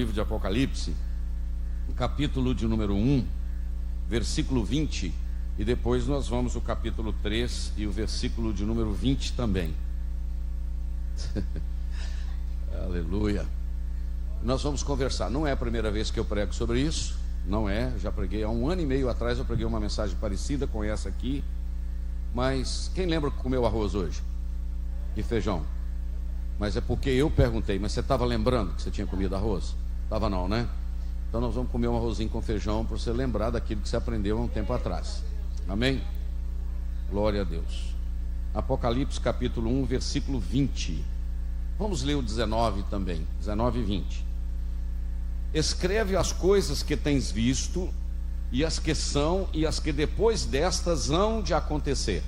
Livro de Apocalipse, capítulo de número 1, versículo 20, e depois nós vamos ao capítulo 3 e o versículo de número 20 também. Aleluia. Nós vamos conversar. Não é a primeira vez que eu prego sobre isso, não é, já preguei há 1 ano e meio atrás, eu preguei uma mensagem parecida com essa aqui. Mas quem lembra que comeu arroz hoje? E feijão? Mas é porque eu perguntei, mas você estava lembrando que você tinha comido arroz? Estava não, né? Então nós vamos comer um arrozinho com feijão para você lembrar daquilo que você aprendeu há um tempo atrás. Amém? Glória a Deus. Apocalipse capítulo 1, versículo 20. Vamos ler o 19 também, 19 e 20. Escreve as coisas que tens visto, e as que são, e as que depois destas hão de acontecer.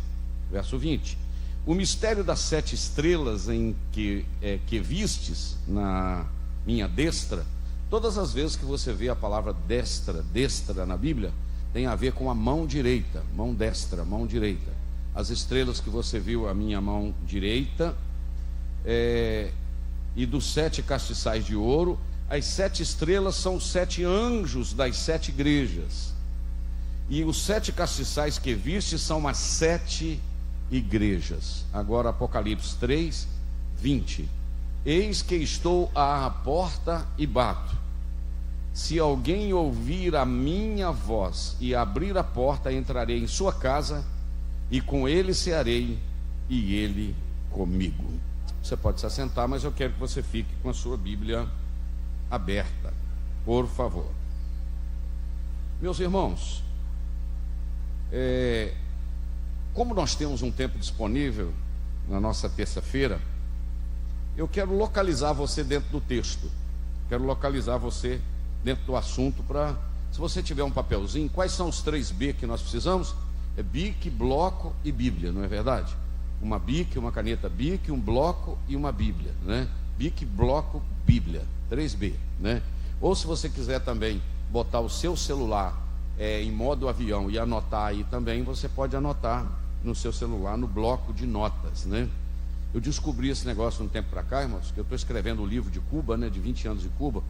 Verso 20. O mistério das 7 estrelas em que vistes na minha destra. Todas as vezes que você vê a palavra destra na Bíblia, tem a ver com a mão direita, mão destra, mão direita. As estrelas que você viu a minha mão direita, e dos 7 castiçais de ouro, as 7 estrelas são os 7 anjos das 7 igrejas. E os 7 castiçais que viste são as 7 igrejas. Agora Apocalipse 3, 20. Eis que estou à porta e bato. Se alguém ouvir a minha voz e abrir a porta, entrarei em sua casa, e com ele cearei, e ele comigo. Você pode se assentar, mas eu quero que você fique com a sua Bíblia aberta, por favor. Meus irmãos, como nós temos um tempo disponível na nossa terça-feira, eu quero localizar você dentro do texto. Quero localizar você dentro do assunto para, se você tiver um papelzinho, quais são os 3 B que nós precisamos? É BIC, bloco e Bíblia, não é verdade? Uma BIC, uma caneta BIC, um bloco e uma Bíblia, né? BIC, bloco, Bíblia, 3B, né? Ou se você quiser também botar o seu celular em modo avião e anotar aí também, você pode anotar no seu celular, no bloco de notas, né? Eu descobri esse negócio um tempo para cá, irmãos, que eu estou escrevendo o livro de Cuba, né, de 20 anos de Cuba,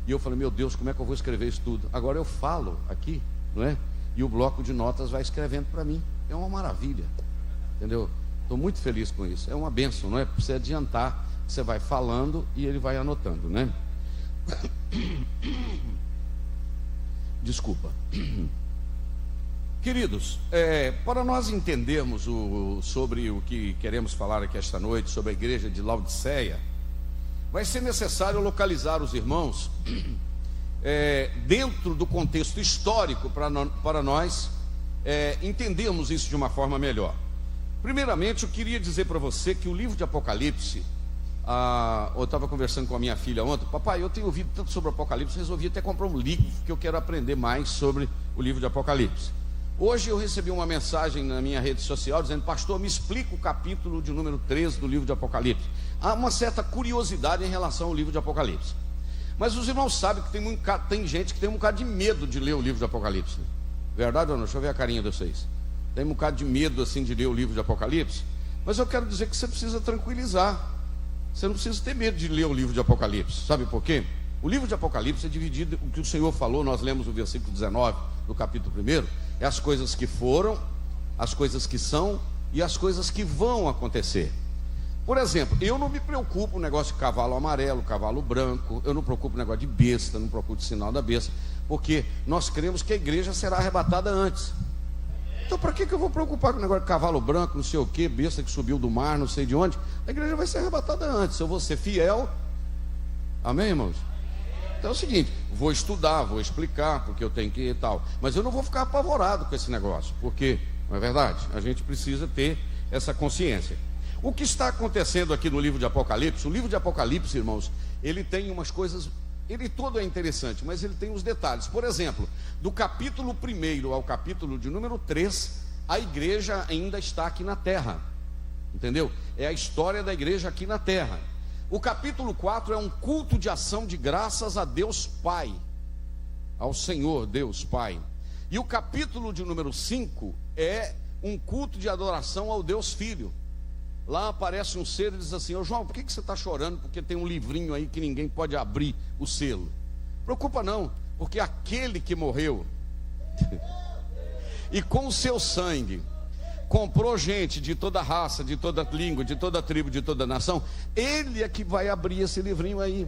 e eu falei, meu Deus, como é que eu vou escrever isso tudo? Agora eu falo aqui, não é? E o bloco de notas vai escrevendo para mim. É uma maravilha, entendeu? Estou muito feliz com isso. É uma bênção, não é? Para você adiantar, você vai falando e ele vai anotando, né? Desculpa. Queridos, para nós entendermos sobre o que queremos falar aqui esta noite, sobre a igreja de Laodiceia, vai ser necessário localizar os irmãos dentro do contexto histórico para nós entendermos isso de uma forma melhor. Primeiramente, eu queria dizer para você que o livro de Apocalipse, eu estava conversando com a minha filha ontem, papai, eu tenho ouvido tanto sobre Apocalipse, resolvi até comprar um livro, que eu quero aprender mais sobre o livro de Apocalipse. Hoje eu recebi uma mensagem na minha rede social dizendo, pastor, me explica o capítulo de número 13 do livro de Apocalipse. Há uma certa curiosidade em relação ao livro de Apocalipse. Mas os irmãos sabem que tem gente que tem um bocado de medo de ler o livro de Apocalipse. Verdade ou não? Deixa eu ver a carinha de vocês. Tem um bocado de medo assim de ler o livro de Apocalipse. Mas eu quero dizer que você precisa tranquilizar. Você não precisa ter medo de ler o livro de Apocalipse. Sabe por quê? O livro de Apocalipse é dividido, o que o Senhor falou, nós lemos o versículo 19 do capítulo 1, é as coisas que foram, as coisas que são e as coisas que vão acontecer. Por exemplo, eu não me preocupo com o negócio de cavalo amarelo, cavalo branco, eu não me preocupo com o negócio de besta, não me preocupo com o sinal da besta, porque nós cremos que a igreja será arrebatada antes. Então para que eu vou preocupar com o negócio de cavalo branco, não sei o que, besta que subiu do mar, não sei de onde? A igreja vai ser arrebatada antes, eu vou ser fiel. Amém, irmãos? Então é o seguinte, vou estudar, vou explicar, porque eu tenho que e tal, mas eu não vou ficar apavorado com esse negócio, porque, não é verdade? A gente precisa ter essa consciência. O que está acontecendo aqui no livro de Apocalipse? O livro de Apocalipse, irmãos, ele tem umas coisas, ele todo é interessante, mas ele tem os detalhes. Por exemplo, do capítulo 1 ao capítulo de número 3, a igreja ainda está aqui na terra, entendeu? É a história da igreja aqui na terra. O capítulo 4 é um culto de ação de graças a Deus Pai, ao Senhor Deus Pai. E o capítulo de número 5 é um culto de adoração ao Deus Filho. Lá aparece um ser e diz assim: ô João, por que você está chorando? Porque tem um livrinho aí que ninguém pode abrir o selo. Preocupa não, porque aquele que morreu e com o seu sangue comprou gente de toda raça, de toda língua, de toda tribo, de toda nação, ele é que vai abrir esse livrinho aí.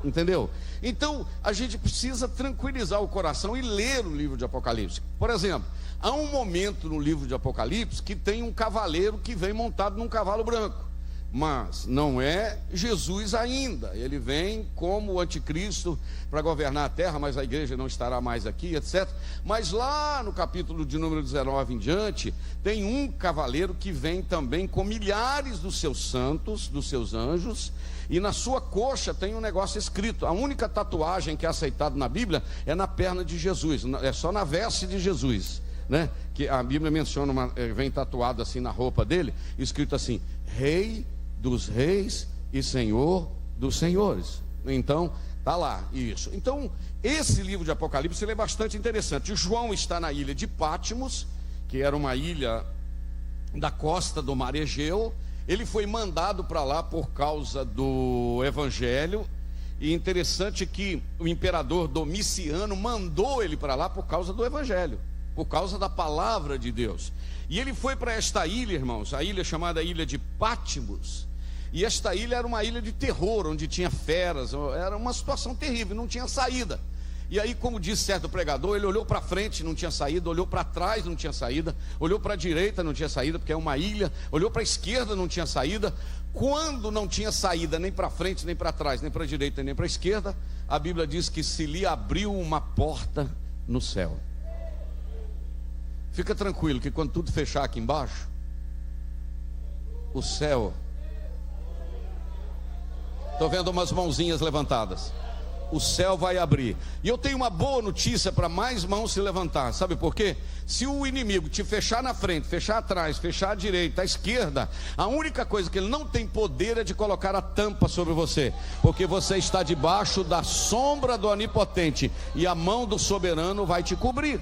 Entendeu? Então a gente precisa tranquilizar o coração e ler o livro de Apocalipse. Por exemplo, há um momento no livro de Apocalipse que tem um cavaleiro que vem montado num cavalo branco, mas não é Jesus ainda. Ele vem como o anticristo para governar a terra, mas a igreja não estará mais aqui, etc. Mas lá no capítulo de número 19 em diante, tem um cavaleiro que vem também com milhares dos seus santos, dos seus anjos, e na sua coxa tem um negócio escrito. A única tatuagem que é aceitada na Bíblia é na perna de Jesus, é só na veste de Jesus, né? Que a Bíblia menciona, vem tatuado assim na roupa dele, escrito assim: Rei dos reis e Senhor dos senhores. Então, está lá, isso. Então, esse livro de Apocalipse ele é bastante interessante. O João está na ilha de Patmos, que era uma ilha da costa do mar Egeu. Ele foi mandado para lá por causa do Evangelho. E interessante que o imperador Domiciano mandou ele para lá por causa do Evangelho, por causa da palavra de Deus. E ele foi para esta ilha, irmãos, a ilha chamada Ilha de Patmos. E esta ilha era uma ilha de terror, onde tinha feras, era uma situação terrível, não tinha saída. E aí, como disse certo pregador, ele olhou para frente, não tinha saída, olhou para trás, não tinha saída, olhou para a direita, não tinha saída, porque é uma ilha, olhou para a esquerda, não tinha saída. Quando não tinha saída nem para frente, nem para trás, nem para a direita, nem para a esquerda, a Bíblia diz que se lhe abriu uma porta no céu. Fica tranquilo que quando tudo fechar aqui embaixo, o céu... Estou vendo umas mãozinhas levantadas. O céu vai abrir. E eu tenho uma boa notícia para mais mãos se levantar. Sabe por quê? Se o inimigo te fechar na frente, fechar atrás, fechar à direita, à esquerda, a única coisa que ele não tem poder é de colocar a tampa sobre você, porque você está debaixo da sombra do Onipotente, e a mão do soberano vai te cobrir.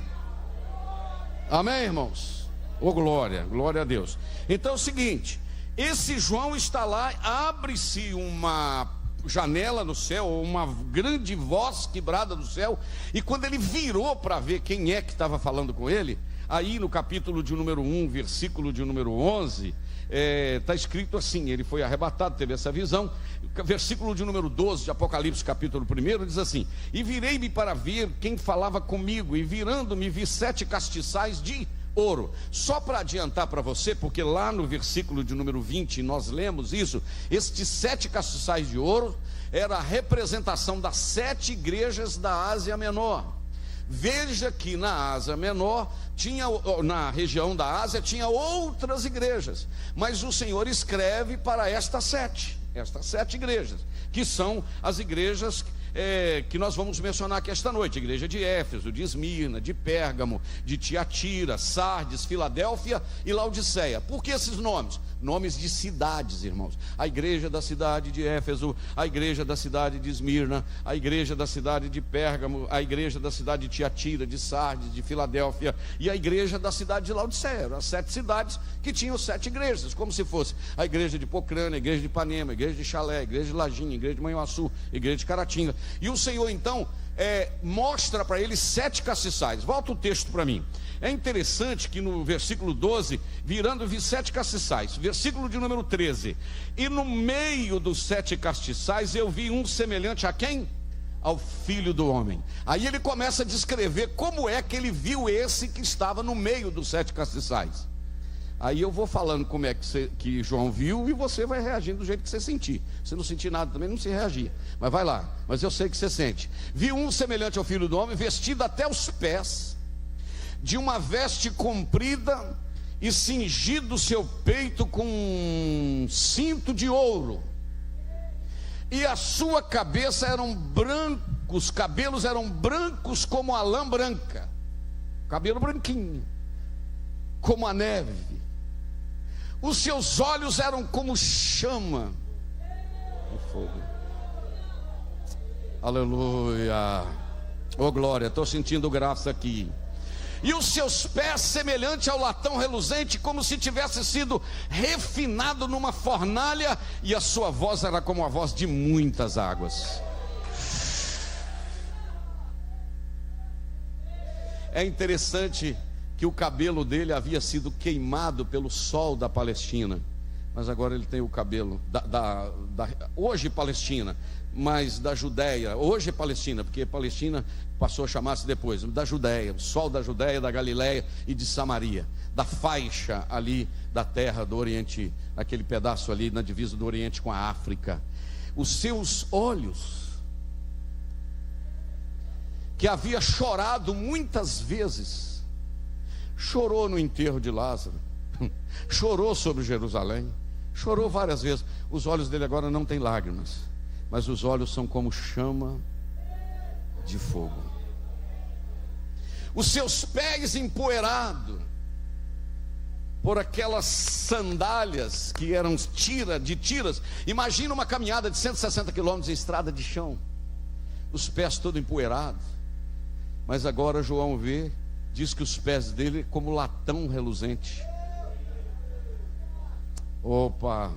Amém, irmãos? Oh, glória, glória a Deus. Então é o seguinte, esse João está lá, abre-se uma janela no céu, uma grande voz quebrada no céu, e quando ele virou para ver quem é que estava falando com ele, aí no capítulo de número 1, versículo de número 11, está escrito assim, ele foi arrebatado, teve essa visão. Versículo de número 12 de Apocalipse, capítulo 1, diz assim: e virei-me para ver quem falava comigo, e virando-me vi 7 castiçais de ouro. Só para adiantar para você, porque lá no versículo de número 20 nós lemos isso, estes 7 castiçais de ouro era a representação das 7 igrejas da Ásia Menor. Veja que na Ásia Menor tinha, na região da Ásia tinha outras igrejas, mas o Senhor escreve para estas 7 igrejas, que são as igrejas que nós vamos mencionar aqui esta noite: a igreja de Éfeso, de Esmirna, de Pérgamo, de Tiatira, Sardes, Filadélfia e Laodiceia. Por que esses nomes? Nomes de cidades, irmãos. A igreja da cidade de Éfeso, a igreja da cidade de Esmirna, a igreja da cidade de Pérgamo, a igreja da cidade de Tiatira, de Sardes, de Filadélfia e a igreja da cidade de Laodiceia. Eram as 7 cidades que tinham 7 igrejas, como se fosse a igreja de Pocrane, a igreja de Ipanema, a igreja de Chalé, a igreja de Lajinha, a igreja de Manhuaçu, a igreja de Caratinga. E o Senhor então mostra para eles 7 castiçais. Volta o texto para mim. É interessante que no versículo 12, virando, vi 7 castiçais. Versículo de número 13: e no meio dos 7 castiçais eu vi um semelhante a quem? Ao Filho do Homem. Aí ele começa a descrever como é que ele viu esse que estava no meio dos 7 castiçais. Aí eu vou falando como é que João viu, e você vai reagindo do jeito que você sentir. Se não sentir nada também, não se reagir. Mas vai lá, mas eu sei que você sente. Vi um semelhante ao Filho do Homem, vestido até os pés, de uma veste comprida, e cingido o seu peito com um cinto de ouro. E a sua cabeça eram brancos, os cabelos eram brancos como a lã branca. Cabelo branquinho, como a neve. Os seus olhos eram como chama de fogo. Aleluia. Oh glória, estou sentindo graça aqui. E os seus pés semelhante ao latão reluzente, como se tivesse sido refinado numa fornalha, e a sua voz era como a voz de muitas águas. É interessante que o cabelo dele havia sido queimado pelo sol da Palestina, mas agora ele tem o cabelo hoje Palestina, mas da Judéia, hoje é Palestina, porque Palestina passou a chamar-se depois, da Judéia, o sol da Judéia, da Galiléia e de Samaria, da faixa ali da terra do Oriente, aquele pedaço ali na divisa do Oriente com a África. Os seus olhos, que havia chorado muitas vezes, chorou no enterro de Lázaro, chorou sobre Jerusalém, chorou várias vezes. Os olhos dele agora não têm lágrimas, mas os olhos são como chama de fogo. Os seus pés empoeirados por aquelas sandálias que eram de tiras. Imagina uma caminhada de 160 quilômetros em estrada de chão, os pés todos empoeirados. Mas agora João vê, diz que os pés dele como latão reluzente. Opa!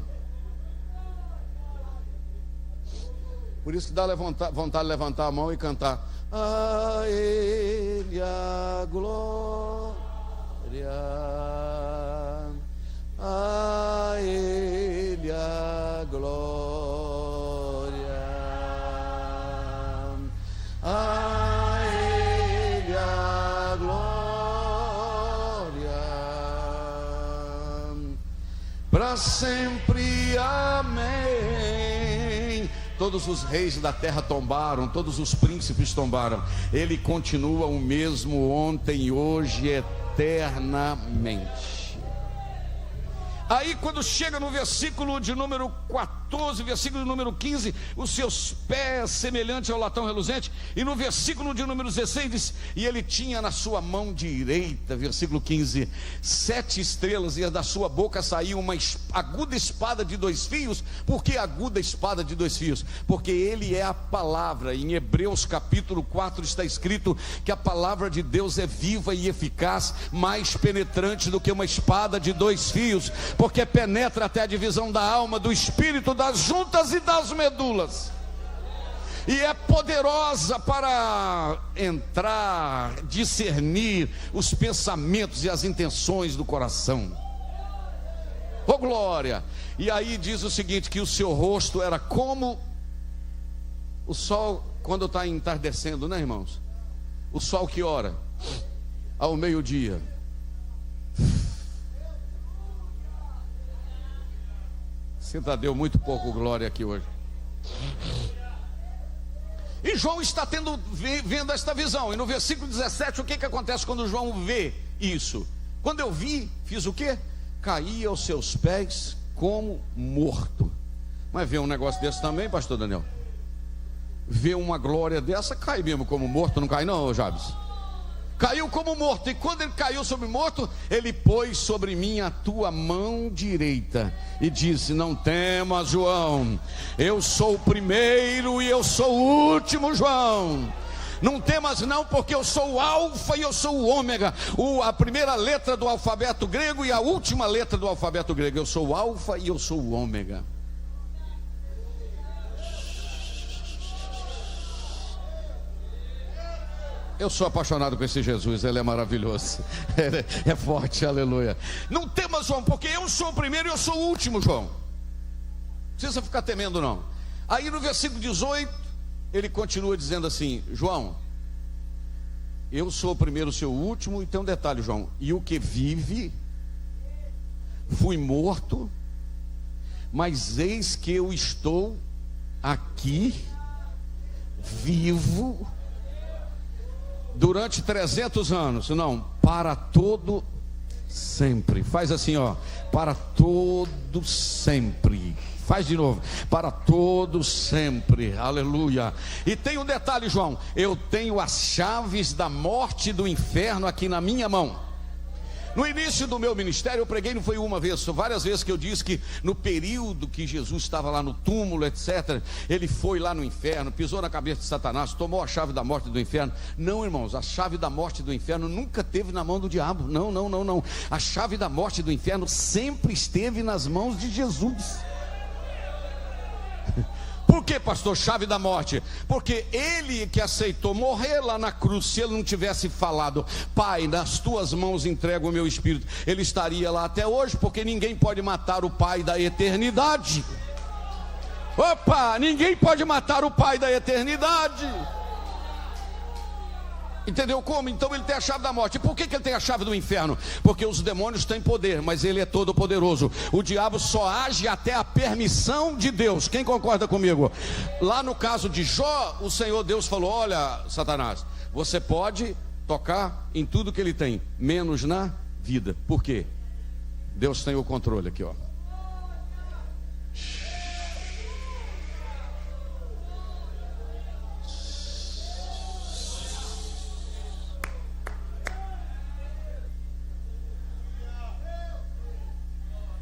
Por isso que dá vontade de levantar a mão e cantar: a Ele a glória, a Ele a glória, a Ele a glória, para sempre, amém. Todos os reis da terra tombaram, todos os príncipes tombaram, ele continua o mesmo ontem, hoje, eternamente. Aí quando chega no versículo de número 14, versículo de número 15, os seus pés semelhantes ao latão reluzente. E no versículo de número 16 diz: e ele tinha na sua mão direita, versículo 15, 7 estrelas, e da sua boca saiu uma aguda espada de 2 fios. Por que aguda espada de 2 fios? Porque ele é a palavra. Em Hebreus capítulo 4 está escrito que a palavra de Deus é viva e eficaz, mais penetrante do que uma espada de 2 fios, porque penetra até a divisão da alma, do espírito, das juntas e das medulas, e é poderosa para entrar, discernir os pensamentos e as intenções do coração. Oh glória! E aí diz o seguinte, que o seu rosto era como o sol quando está entardecendo, né, irmãos? O sol que ora ao meio-dia. Sinta, deu muito pouco glória aqui hoje. E João está vendo esta visão. E no versículo 17, o que acontece quando João vê isso? Quando eu vi, fiz o quê? Caí aos seus pés como morto. Mas ver um negócio desse também, pastor Daniel? Ver uma glória dessa, cai mesmo como morto, não cai não, Jabes? Caiu como morto. E quando ele caiu sobre morto, ele pôs sobre mim a tua mão direita e disse: não temas, João, eu sou o primeiro e eu sou o último, João. Não temas não, porque eu sou o alfa e eu sou o ômega, a primeira letra do alfabeto grego e a última letra do alfabeto grego. Eu sou o alfa e eu sou o ômega. Eu sou apaixonado com esse Jesus, ele é maravilhoso, ele é forte, aleluia. Não temas, João, porque eu sou o primeiro e eu sou o último, João. Não precisa ficar temendo não. Aí no versículo 18, ele continua dizendo assim: João, eu sou o primeiro, o seu último. E tem um detalhe, João: e o que vive, fui morto, mas eis que eu estou aqui, vivo, durante 300 anos, não, para todo sempre. Faz assim, ó, para todo sempre. Faz de novo, para todo sempre, aleluia. E tem um detalhe, João: eu tenho as chaves da morte e do inferno aqui na minha mão. No início do meu ministério eu preguei, não foi uma vez, várias vezes que eu disse que no período que Jesus estava lá no túmulo, etc., ele foi lá no inferno, pisou na cabeça de Satanás, tomou a chave da morte e do inferno. Não, irmãos, a chave da morte e do inferno nunca teve na mão do diabo. Não, não, não, não. A chave da morte e do inferno sempre esteve nas mãos de Jesus. Por que, pastor, chave da morte? Porque ele que aceitou morrer lá na cruz, se ele não tivesse falado: Pai, nas tuas mãos entrego o meu espírito, ele estaria lá até hoje, porque ninguém pode matar o Pai da eternidade. Opa, ninguém pode matar o Pai da eternidade. Entendeu como? Então ele tem a chave da morte. E por que ele tem a chave do inferno? Porque os demônios têm poder, mas ele é todo poderoso. O diabo só age até a permissão de Deus. Quem concorda comigo? Lá no caso de Jó, o Senhor Deus falou: olha, Satanás, você pode tocar em tudo que ele tem, menos na vida. Por quê? Deus tem o controle aqui, ó.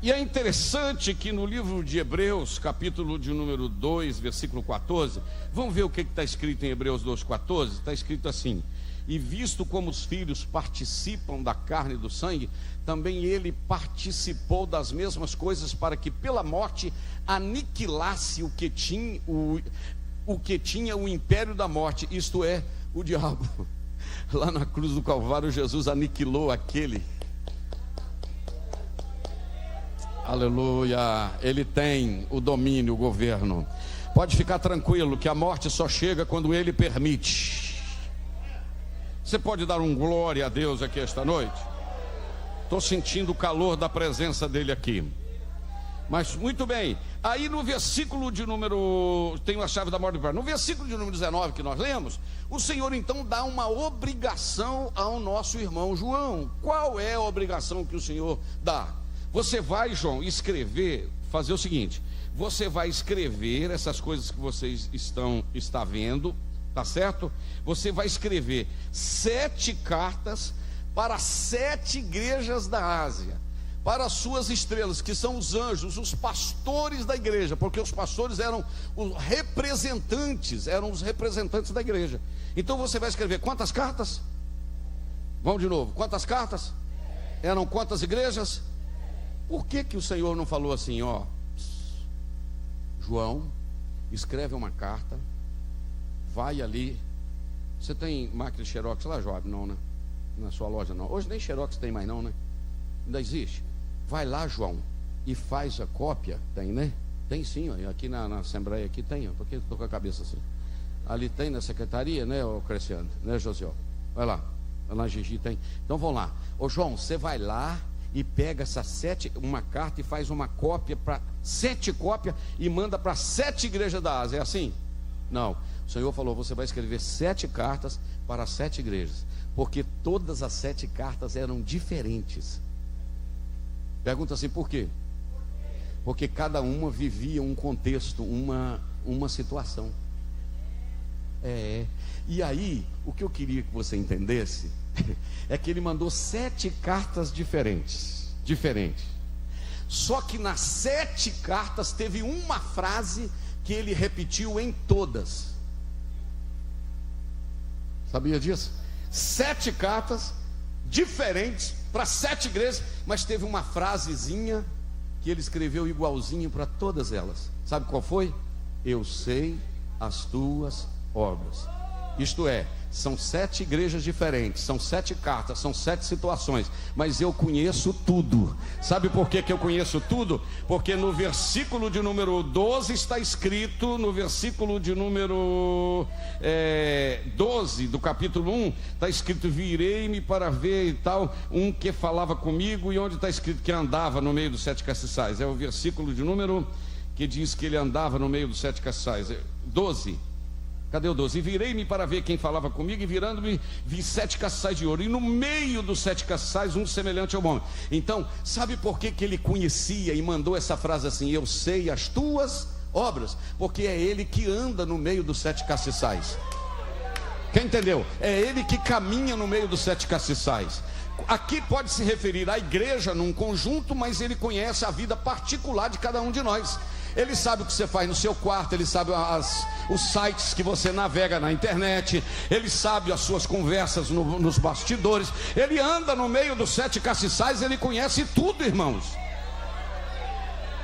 E é interessante que no livro de Hebreus, capítulo de número 2, versículo 14, vamos ver o que está escrito em Hebreus 2,14. Está escrito assim: e visto como os filhos participam da carne e do sangue, também ele participou das mesmas coisas, para que pela morte aniquilasse o que tinha o império da morte, isto é, o diabo. Lá na cruz do Calvário, Jesus aniquilou aquele. Aleluia, ele tem o domínio, o governo. Pode ficar tranquilo que a morte só chega quando ele permite. Você pode dar um glória a Deus aqui esta noite? Estou sentindo o calor da presença dele aqui. Mas muito bem, aí no versículo de número, tem a chave da morte do inferno. No versículo de número 19 que nós lemos, o Senhor então dá uma obrigação ao nosso irmão João. Qual é a obrigação que o Senhor dá? Você vai, João, escrever, fazer o seguinte: você vai escrever essas coisas que vocês está vendo, tá certo? Você vai escrever 7 cartas para 7 igrejas da Ásia, para as suas estrelas, que são os anjos, os pastores da igreja, porque os pastores eram os representantes da igreja. Então você vai escrever quantas cartas? Vamos de novo, quantas cartas? Eram quantas igrejas? Por que o Senhor não falou assim: ó, João, escreve uma carta, vai ali. Você tem máquina de xerox lá, Joab? Não, né? Na sua loja não. Hoje nem xerox tem mais não, né? Ainda existe. Vai lá, João, e faz a cópia. Tem, né? Tem sim, ó. Aqui na Assembleia aqui tem, ó. Por que eu estou com a cabeça assim? Ali tem na secretaria, né, ô Cresciano? Né, José? Vai lá. Lá na Gigi tem. Então vamos lá. Ô João, você vai lá e pega uma carta e faz uma cópia, 7 cópias, e manda para 7 igrejas da Ásia. É assim? Não. O Senhor falou: você vai escrever 7 cartas para 7 igrejas, porque todas as 7 cartas eram diferentes. Pergunta assim: por quê? Porque cada uma vivia um contexto, uma situação. E aí, o que eu queria que você entendesse é que ele mandou 7 cartas diferentes. Só que nas 7 cartas teve uma frase que ele repetiu em todas. Sabia disso? 7 cartas diferentes para 7 igrejas, mas teve uma frasezinha que ele escreveu igualzinho para todas elas. Sabe qual foi? Eu sei as tuas obras. Isto é, são 7 igrejas diferentes, são 7 cartas, são 7 situações, mas eu conheço tudo. Sabe por que eu conheço tudo? Porque no versículo de número 12 está escrito, no versículo de número 12 do capítulo 1, está escrito: virei-me para ver e tal, um que falava comigo. E onde está escrito que andava no meio dos 7 castiçais? É o versículo de número que diz que ele andava no meio dos 7 castiçais. 12. Cadê o 12? E virei-me para ver quem falava comigo, e virando-me, vi 7 castiçais de ouro, e no meio dos 7 castiçais, um semelhante ao homem. Então, sabe por que ele conhecia e mandou essa frase assim: eu sei as tuas obras? Porque é ele que anda no meio dos 7 castiçais. Quem entendeu? É ele que caminha no meio dos 7 castiçais. Aqui pode se referir à igreja num conjunto, mas ele conhece a vida particular de cada um de nós. Ele sabe o que você faz no seu quarto, ele sabe os sites que você navega na internet, ele sabe as suas conversas nos bastidores. Ele anda no meio dos 7 castiçais, ele conhece tudo, irmãos.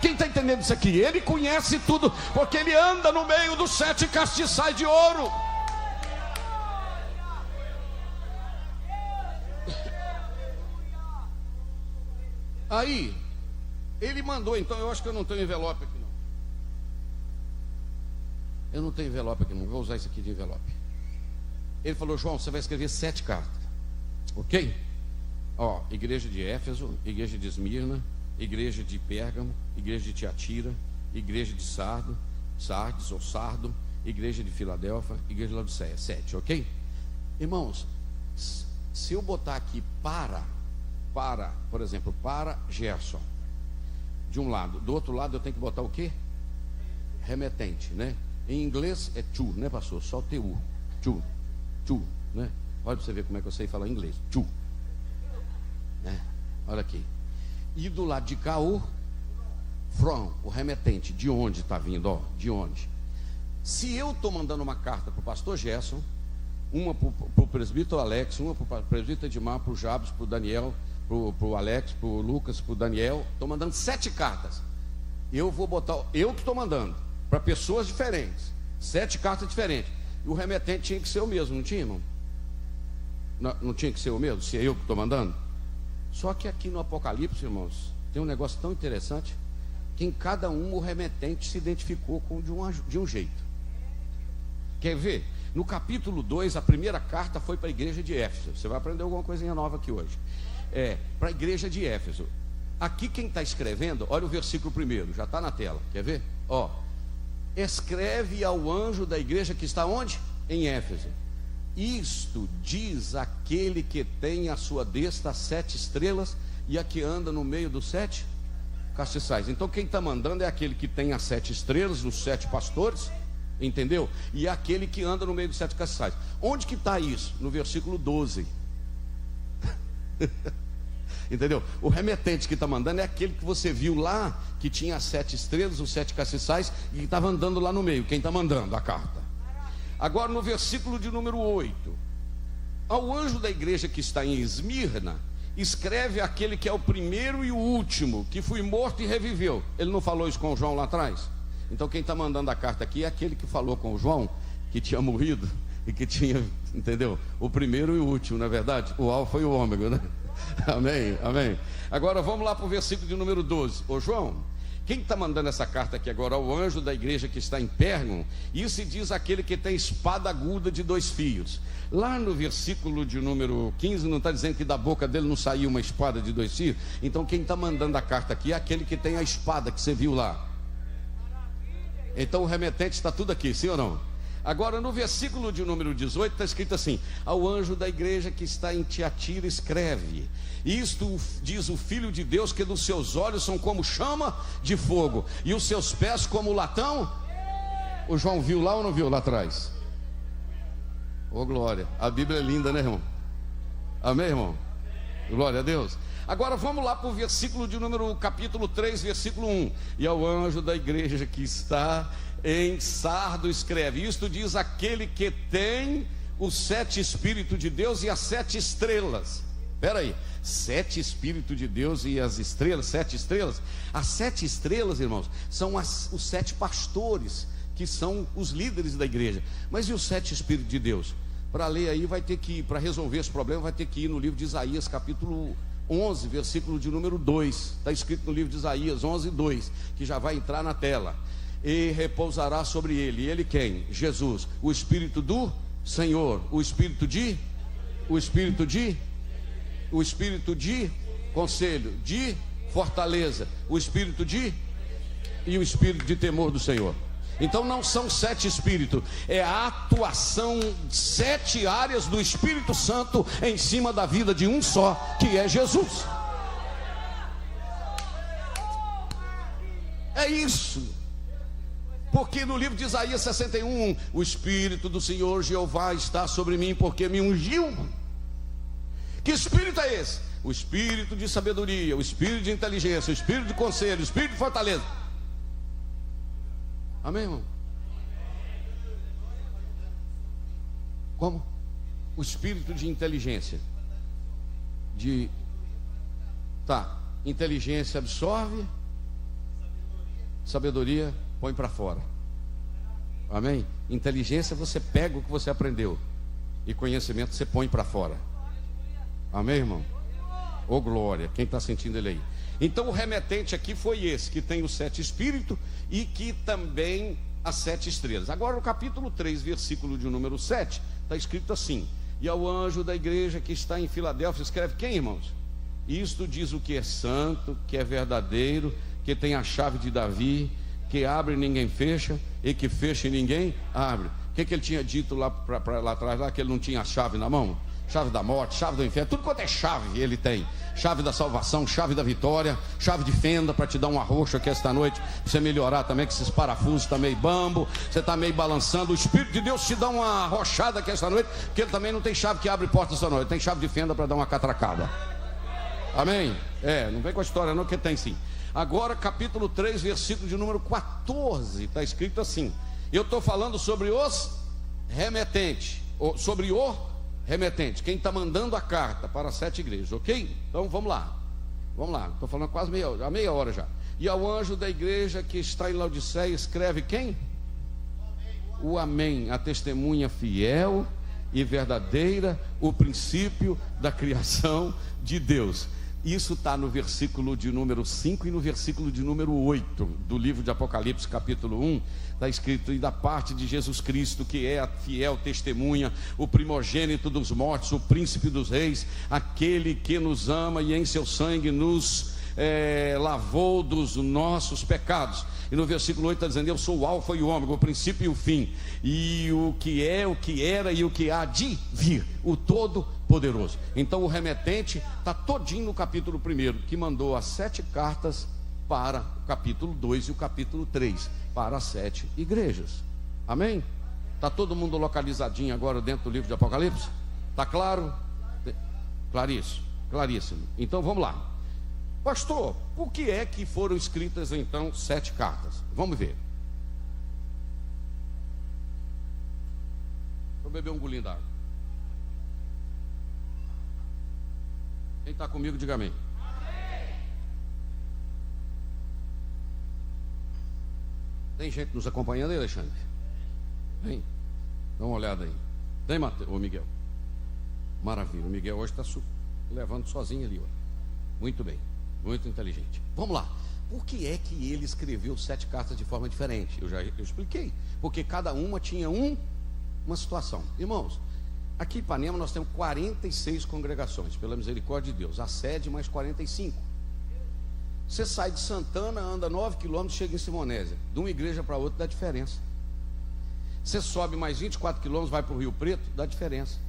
Quem está entendendo isso aqui? Ele conhece tudo, porque ele anda no meio dos 7 castiçais de ouro. Aí, ele mandou, então, eu acho que eu não tenho envelope aqui não. Eu não tenho envelope aqui não, vou usar isso aqui de envelope. Ele falou: João, você vai escrever 7 cartas, ok? Ó, igreja de Éfeso, igreja de Esmirna, igreja de Pérgamo, igreja de Tiatira, igreja de Sardes ou Sardo, igreja de Filadélfia, igreja de Laodiceia. 7, ok? Irmãos, se eu botar aqui por exemplo, para Gerson, de um lado, do outro lado eu tenho que botar o quê? Remetente, né? Em inglês é to, né, pastor? Só TU, to, né? Olha para você ver como é que eu sei falar inglês, to, né? Olha aqui. E do lado de cá o from, o remetente, de onde está vindo, ó, de onde? Se eu estou mandando uma carta para o pastor Gerson, uma para o presbítero Alex, uma para o presbítero Edmar, para o Jabes, para o Daniel, para o Alex, para o Lucas, para o Daniel, estou mandando 7 cartas. Eu vou botar, eu que estou mandando, para pessoas diferentes, 7 cartas diferentes. E o remetente tinha que ser o mesmo, não tinha, irmão? Não tinha que ser o mesmo, se é eu que estou mandando? Só que aqui no Apocalipse, irmãos, tem um negócio tão interessante, que em cada um o remetente se identificou de um jeito. Quer ver? No capítulo 2, a primeira carta foi para a igreja de Éfeso. Você vai aprender alguma coisinha nova aqui hoje. Para a igreja de Éfeso. Aqui quem está escrevendo, olha o versículo 1, já está na tela, quer ver? Ó, escreve ao anjo da igreja que está onde? Em Éfeso. Isto diz aquele que tem a sua destra 7 estrelas e a que anda no meio dos 7 castiçais. Então quem está mandando é aquele que tem as 7 estrelas, os 7 pastores, entendeu? E aquele que anda no meio dos 7 castiçais. Onde que está isso? No versículo 12. Entendeu? O remetente que está mandando é aquele que você viu lá, que tinha as 7 estrelas, os 7 castiçais, e que estava andando lá no meio. Quem está mandando a carta? Agora no versículo de número 8: ao anjo da igreja que está em Esmirna, escreve aquele que é o primeiro e o último, que foi morto e reviveu. Ele não falou isso com o João lá atrás? Então quem está mandando a carta aqui é aquele que falou com o João, que tinha morrido e que tinha, entendeu? O primeiro e o último, não é verdade? O alfa e o ômega, né? Amém, amém. Agora vamos lá para o versículo de número 12. Ô João, quem está mandando essa carta aqui agora? Ao anjo da igreja que está em Pérgamo. Isso diz aquele que tem espada aguda de 2 fios. Lá no versículo de número 15 não está dizendo que da boca dele não saiu uma espada de 2 fios? Então quem está mandando a carta aqui é aquele que tem a espada que você viu lá. Então o remetente está tudo aqui, sim ou não? Agora no versículo de número 18 está escrito assim: ao anjo da igreja que está em Tiatira escreve: isto diz o Filho de Deus, que dos seus olhos são como chama de fogo e os seus pés como latão. O João viu lá ou não viu lá atrás? Ô glória, a Bíblia é linda, né, irmão? Amém, irmão? Glória a Deus. Agora vamos lá para o versículo de número, capítulo 3, versículo 1. E ao anjo da igreja que está em Sardo escreve: isto diz aquele que tem os 7 Espíritos de Deus e as 7 estrelas. Espera aí, 7 Espíritos de Deus e as estrelas, 7 estrelas. As 7 estrelas, irmãos, são os 7 pastores, que são os líderes da igreja. Mas e os 7 Espíritos de Deus? Para ler aí vai ter que ir, para resolver esse problema, vai ter que ir no livro de Isaías, capítulo 11, versículo de número 2. Está escrito no livro de Isaías 11, 2, que já vai entrar na tela. E repousará sobre ele. E ele quem? Jesus, o Espírito do Senhor, o Espírito de conselho, de fortaleza, o Espírito e o Espírito de temor do Senhor. Então não são 7 espíritos, é a atuação de 7 áreas do Espírito Santo em cima da vida de um só, que é Jesus. É isso. Porque no livro de Isaías 61, o Espírito do Senhor Jeová está sobre mim, porque me ungiu. Que Espírito é esse? O Espírito de sabedoria, o Espírito de inteligência, o Espírito de conselho, o Espírito de fortaleza. Amém, irmão? Como? O Espírito de inteligência. Inteligência absorve, Sabedoria, põe para fora. Amém? Inteligência, você pega o que você aprendeu. E conhecimento, você põe para fora. Amém, irmão? Ô glória, quem está sentindo ele aí? Então o remetente aqui foi esse, que tem os 7 espíritos e que também as 7 estrelas. Agora no capítulo 3, versículo de número 7, está escrito assim: e ao anjo da igreja que está em Filadélfia, escreve quem, irmãos? Isto diz o que é santo, que é verdadeiro, que tem a chave de Davi, que abre e ninguém fecha, e que fecha e ninguém abre. O que ele tinha dito lá atrás, lá, que ele não tinha a chave na mão? Chave da morte, chave do inferno, tudo quanto é chave ele tem. Chave da salvação, chave da vitória, chave de fenda para te dar um arroxo aqui esta noite, para você melhorar também, que esses parafusos estão meio bambo, você está meio balançando. O Espírito de Deus te dá uma arrochada aqui esta noite, porque ele também não tem chave que abre porta esta noite, tem chave de fenda para dar uma catracada. Amém? Não vem com a história não, que tem sim. Agora capítulo 3, versículo de número 14, está escrito assim. Eu estou falando sobre os remetentes, sobre o remetente, quem está mandando a carta para as 7 igrejas, ok? Então vamos lá, estou falando quase meia hora já. E ao anjo da igreja que está em Laodiceia, escreve quem? O Amém, a testemunha fiel e verdadeira, o princípio da criação de Deus. Isso está no versículo de número 5 e no versículo de número 8 do livro de Apocalipse, capítulo 1, está escrito: e da parte de Jesus Cristo, que é a fiel testemunha, o primogênito dos mortos, o príncipe dos reis, aquele que nos ama e em seu sangue nos lavou dos nossos pecados. E no versículo 8 está dizendo: eu sou o alfa e o ômega, o princípio e o fim, e o que é, o que era e o que há de vir, o Todo-Poderoso. Então o remetente está todinho no capítulo 1, que mandou as 7 cartas para o capítulo 2 e o capítulo 3, para as 7 igrejas. Amém? Está todo mundo localizadinho agora dentro do livro de Apocalipse? Está claro? Claríssimo. Então vamos lá. Pastor, por que é que foram escritas então 7 cartas? Vamos ver. Vou beber um golinho d'água. Quem está comigo, diga amém. Tem gente nos acompanhando aí, Alexandre? Tem? Dá uma olhada aí. Tem, ô Miguel? Maravilha, o Miguel hoje está levando sozinho ali, ó. Muito bem. Muito inteligente. Vamos lá. Por que é que ele escreveu 7 cartas de forma diferente? Eu expliquei. Porque cada uma tinha uma situação. Irmãos, aqui em Ipanema nós temos 46 congregações, pela misericórdia de Deus. A sede mais 45. Você sai de Santana, anda 9 quilômetros, chega em Simonésia. De uma igreja para outra dá diferença. Você sobe mais 24 quilômetros, vai para o Rio Preto, dá diferença.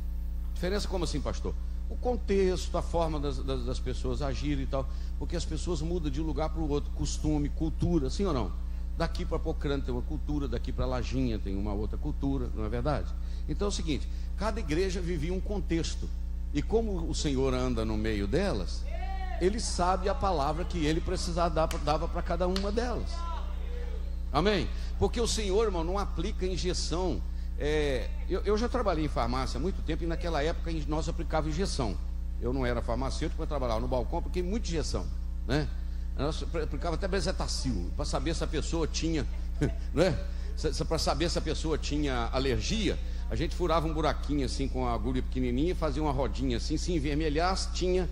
Diferença como assim, pastor? O contexto, a forma das pessoas agirem e tal, porque as pessoas mudam de um lugar para o outro, costume, cultura, sim ou não? Daqui para Pocrane tem uma cultura, daqui para Lajinha tem uma outra cultura, não é verdade? Então é o seguinte, cada igreja vivia um contexto, e como o Senhor anda no meio delas, Ele sabe a palavra que Ele precisava dava para cada uma delas. Amém? Porque o Senhor, irmão, não aplica injeção. Eu já trabalhei em farmácia há muito tempo, e naquela época nós aplicávamos injeção. Eu não era farmacêutico, eu trabalhava no balcão, apliquei muita injeção, né? Nós aplicava até bezetacil, para saber se a pessoa tinha, né? Para saber se a pessoa tinha alergia, a gente furava um buraquinho assim com a agulha pequenininha e fazia uma rodinha assim, se envermelhasse tinha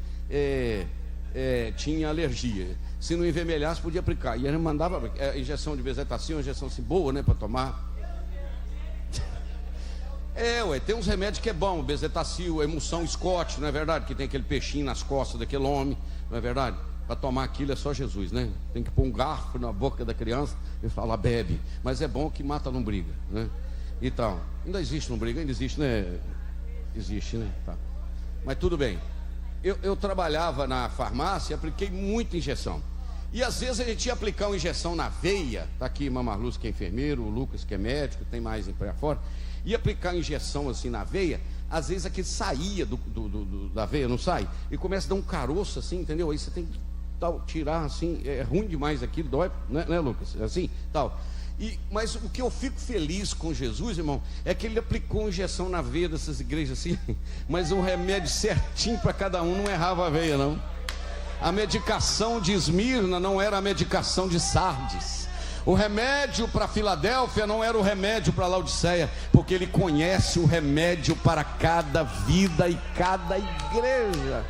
alergia, se não envermelhasse podia aplicar, e a gente mandava injeção de bezetacil, uma injeção assim boa, né, para tomar. Tem uns remédios que é bom, bezetacil, emulsão Scott, não é verdade? Que tem aquele peixinho nas costas daquele homem, não é verdade? Para tomar aquilo é só Jesus, né? Tem que pôr um garfo na boca da criança e falar bebe, mas é bom que mata a lombriga, né? Então, ainda existe lombriga? Ainda existe, né? Existe, né? Tá. Mas tudo bem. Eu trabalhava na farmácia e apliquei muita injeção. E às vezes a gente ia aplicar uma injeção na veia. Está aqui Mamarluz, que é enfermeiro, o Lucas, que é médico, tem mais em pé fora. Ia aplicar injeção assim na veia, às vezes aquele saía da veia, não sai? E começa a dar um caroço assim, entendeu? Aí você tem que tirar assim, é ruim demais aquilo, dói, né, Lucas? Assim, tal. Mas o que eu fico feliz com Jesus, irmão, é que ele aplicou uma injeção na veia dessas igrejas assim, mas um remédio certinho para cada um, não errava a veia, não. A medicação de Esmirna não era a medicação de Sardes. O remédio para Filadélfia não era o remédio para Laodiceia, porque ele conhece o remédio para cada vida e cada igreja.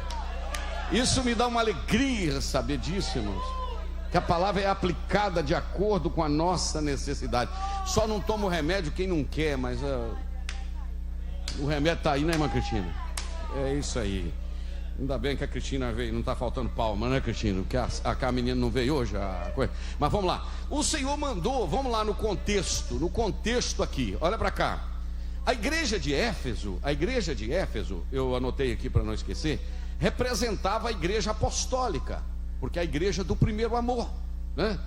Isso me dá uma alegria saber disso, irmãos, que a palavra é aplicada de acordo com a nossa necessidade. Só não toma o remédio quem não quer, mas o remédio está aí, né, irmã Cristina? É isso aí. Ainda bem que a Cristina veio, não está faltando palma, né, Cristina? Porque a menina não veio hoje, a coisa. Mas vamos lá. O Senhor mandou, vamos lá no contexto aqui, olha para cá. A igreja de Éfeso, eu anotei aqui para não esquecer, representava a igreja apostólica, porque é a igreja do primeiro amor, né?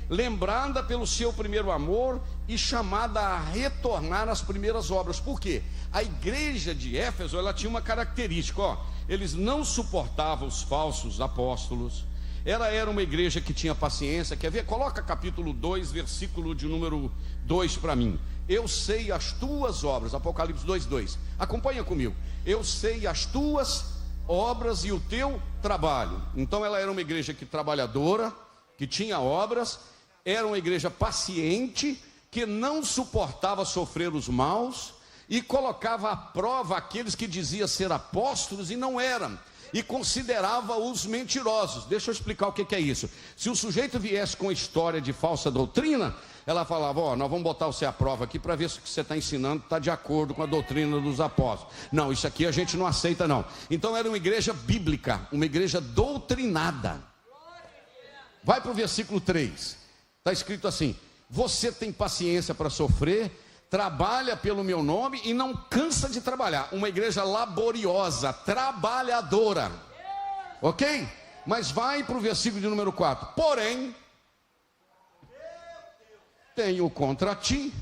Lembrada pelo seu primeiro amor e chamada a retornar às primeiras obras. Por quê? A igreja de Éfeso, ela tinha uma característica, ó, eles não suportavam os falsos apóstolos. Ela era uma igreja que tinha paciência. Quer ver? Coloca capítulo 2, versículo de número 2 para mim. Eu sei as tuas obras, Apocalipse 2:2. Acompanha comigo. Eu sei as tuas obras e o teu trabalho. Então ela era uma igreja trabalhadora, que tinha obras. Era uma igreja paciente, que não suportava sofrer os maus e colocava à prova aqueles que diziam ser apóstolos e não eram, e considerava os mentirosos. Deixa eu explicar o que é isso. Se o sujeito viesse com história de falsa doutrina, ela falava: ó, nós vamos botar você à prova aqui para ver se o que você está ensinando está de acordo com a doutrina dos apóstolos. Não, isso aqui a gente não aceita não. Então era uma igreja bíblica, uma igreja doutrinada. Vai para o versículo 3. Está escrito assim: você tem paciência para sofrer, trabalha pelo meu nome e não cansa de trabalhar. Uma igreja laboriosa, trabalhadora, ok? Mas vai para o versículo de número 4. Porém, tenho contra ti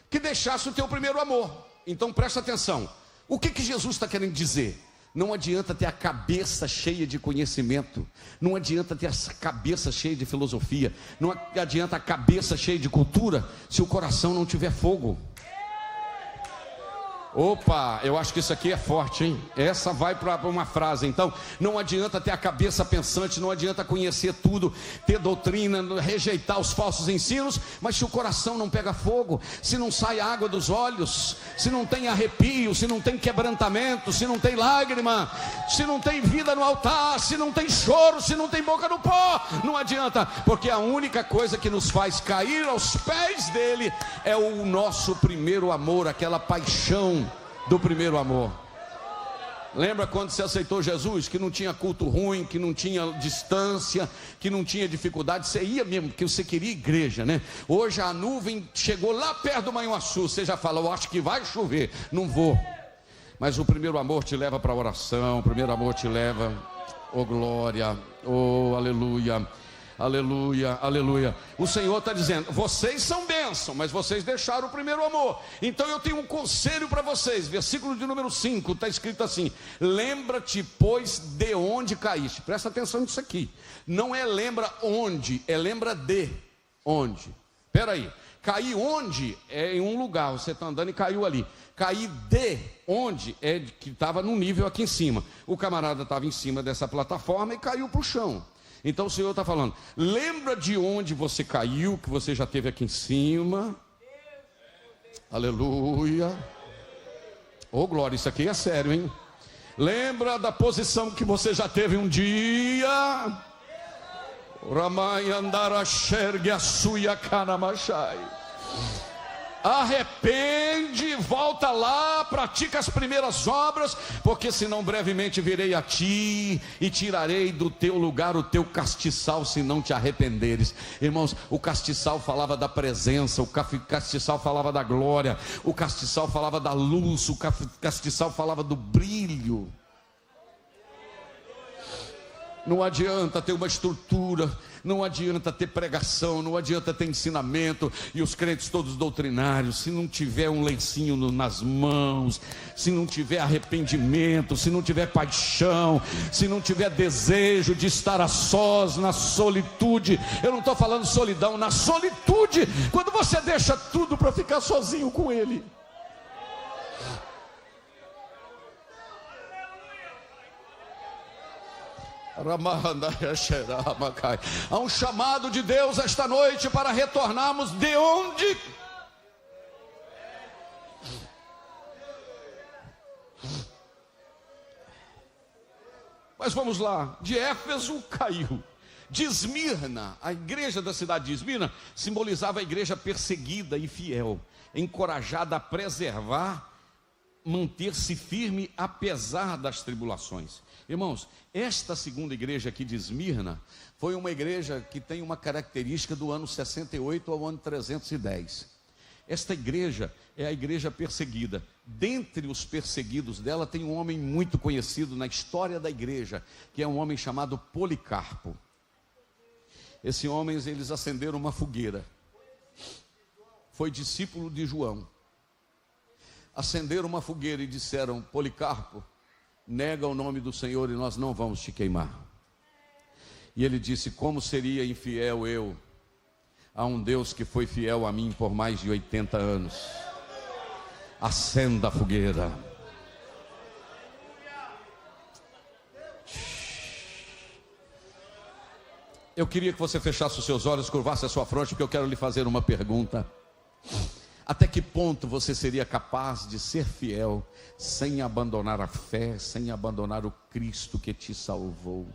que deixasse o teu primeiro amor. Então presta atenção. O que Jesus está querendo dizer? Não adianta ter a cabeça cheia de conhecimento, não adianta ter a cabeça cheia de filosofia, não adianta a cabeça cheia de cultura, se o coração não tiver fogo. Opa, eu acho que isso aqui é forte, hein? Essa vai para uma frase. Então, não adianta ter a cabeça pensante, não adianta conhecer tudo, ter doutrina, rejeitar os falsos ensinos, mas se o coração não pega fogo, se não sai água dos olhos, se não tem arrepio, se não tem quebrantamento, se não tem lágrima, se não tem vida no altar, se não tem choro, se não tem boca no pó, não adianta, porque a única coisa que nos faz cair aos pés dele é o nosso primeiro amor, aquela paixão do primeiro amor. Lembra quando você aceitou Jesus, que não tinha culto ruim, que não tinha distância, que não tinha dificuldade, você ia mesmo, porque você queria igreja, né? Hoje a nuvem chegou lá perto do Manhuaçu, você já fala: eu acho que vai chover, não vou. Mas o primeiro amor te leva para a oração, o primeiro amor te leva, oh glória, oh aleluia, aleluia, aleluia. O Senhor está dizendo: vocês são bênção, mas vocês deixaram o primeiro amor. Então eu tenho um conselho para vocês. Versículo de número 5, está escrito assim: lembra-te, pois, de onde caíste. Presta atenção nisso aqui. Não é lembra onde, é lembra de onde. Espera aí, cair onde é em um lugar, você está andando e caiu ali. Cair de onde é que estava no nível aqui em cima. O camarada estava em cima dessa plataforma e caiu para o chão. Então o Senhor está falando: lembra de onde você caiu, que você já esteve aqui em cima. Aleluia. Oh glória, isso aqui é sério, hein? Lembra da posição que você já teve um dia. Arrepende, volta lá, pratica as primeiras obras, porque senão brevemente virei a ti e tirarei do teu lugar o teu castiçal, se não te arrependeres. Irmãos, o castiçal falava da presença, o castiçal falava da glória, o castiçal falava da luz, o castiçal falava do brilho. Não adianta ter uma estrutura, não adianta ter pregação, não adianta ter ensinamento e os crentes todos doutrinários, se não tiver um lencinho nas mãos, se não tiver arrependimento, se não tiver paixão, se não tiver desejo de estar a sós, na solitude. Eu não estou falando solidão, na solitude, quando você deixa tudo para ficar sozinho com Ele. Há um chamado de Deus esta noite para retornarmos de onde? Mas vamos lá, de Éfeso caiu. De Esmirna, a igreja da cidade de Esmirna simbolizava a igreja perseguida e fiel, encorajada a preservar, manter-se firme apesar das tribulações. Irmãos, esta segunda igreja aqui de Esmirna foi uma igreja que tem uma característica do ano 68 ao ano 310. Esta igreja é a igreja perseguida. Dentre os perseguidos dela tem um homem muito conhecido na história da igreja, que é um homem chamado Policarpo. Esses homens, eles acenderam uma fogueira. Foi discípulo de João. Acenderam uma fogueira e disseram: Policarpo, nega o nome do Senhor e nós não vamos te queimar. E ele disse: como seria infiel eu a um Deus que foi fiel a mim por mais de 80 anos? Acenda a fogueira. Eu queria que você fechasse os seus olhos, curvasse a sua fronte, porque eu quero lhe fazer uma pergunta. Até que ponto você seria capaz de ser fiel sem abandonar a fé, sem abandonar o Cristo que te salvou?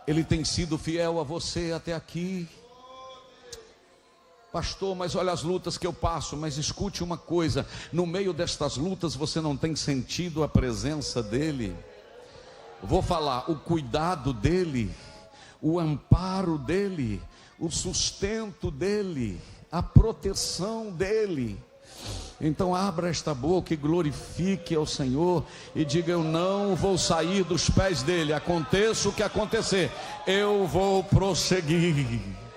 Ele tem sido fiel a você até aqui. Pastor, mas olha as lutas que eu passo. Mas escute uma coisa: no meio destas lutas você não tem sentido a presença dEle? Vou falar, o cuidado dEle, o amparo dEle, o sustento dEle, a proteção dEle. Então abra esta boca e glorifique ao Senhor e diga: eu não vou sair dos pés dEle, aconteça o que acontecer, eu vou prosseguir.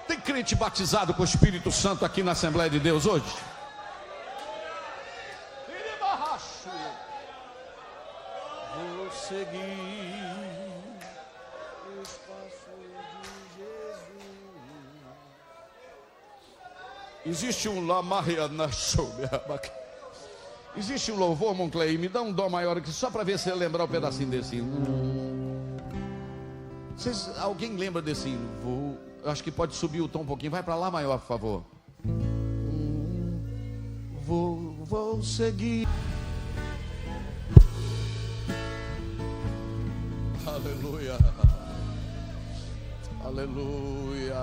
Tem crente batizado com o Espírito Santo aqui na Assembleia de Deus hoje? Vou seguir os passos de Jesus. Existe um existe um louvor, Monclei, me dá um dó maior aqui, só para ver se eu lembrar o pedacinho desse hino. Alguém lembra desse hino? Acho que pode subir o tom um pouquinho. Vai para lá maior, por favor. Vou seguir. Aleluia. Aleluia.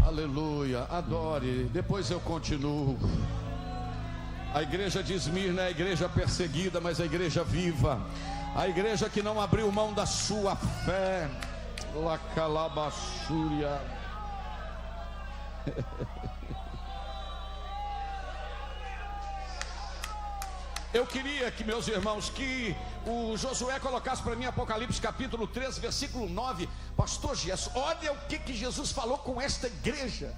Aleluia. Adore. Depois eu continuo. A igreja de Esmirna é a igreja perseguida, mas a igreja viva. A igreja que não abriu mão da sua fé. Lacalabassúria. Eu queria que, meus irmãos, que o Josué colocasse para mim Apocalipse capítulo 3, versículo 9. Pastor Jesus, olha o que Jesus falou com esta igreja.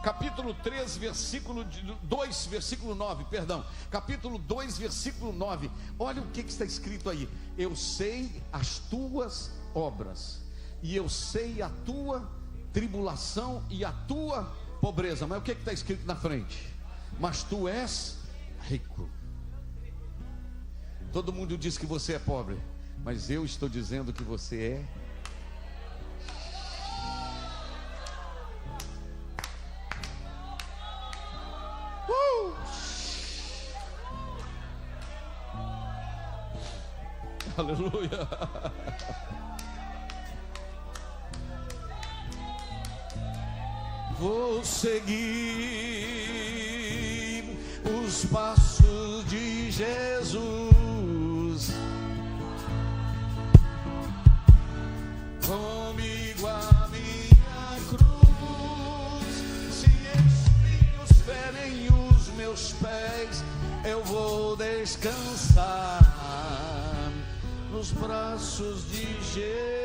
Capítulo 3, versículo 2, versículo 9, perdão. Capítulo 2, versículo 9. Olha o que está escrito aí. Eu sei as tuas obras, e eu sei a tua tribulação e a tua pobreza. Mas o que está escrito na frente? Mas tu és rico. Todo mundo diz que você é pobre, mas eu estou dizendo que você é. Aleluia. Vou seguir os passos de Jesus. Comigo a minha cruz. Se espinhos ferem os meus pés, eu vou descansar nos braços de Jesus.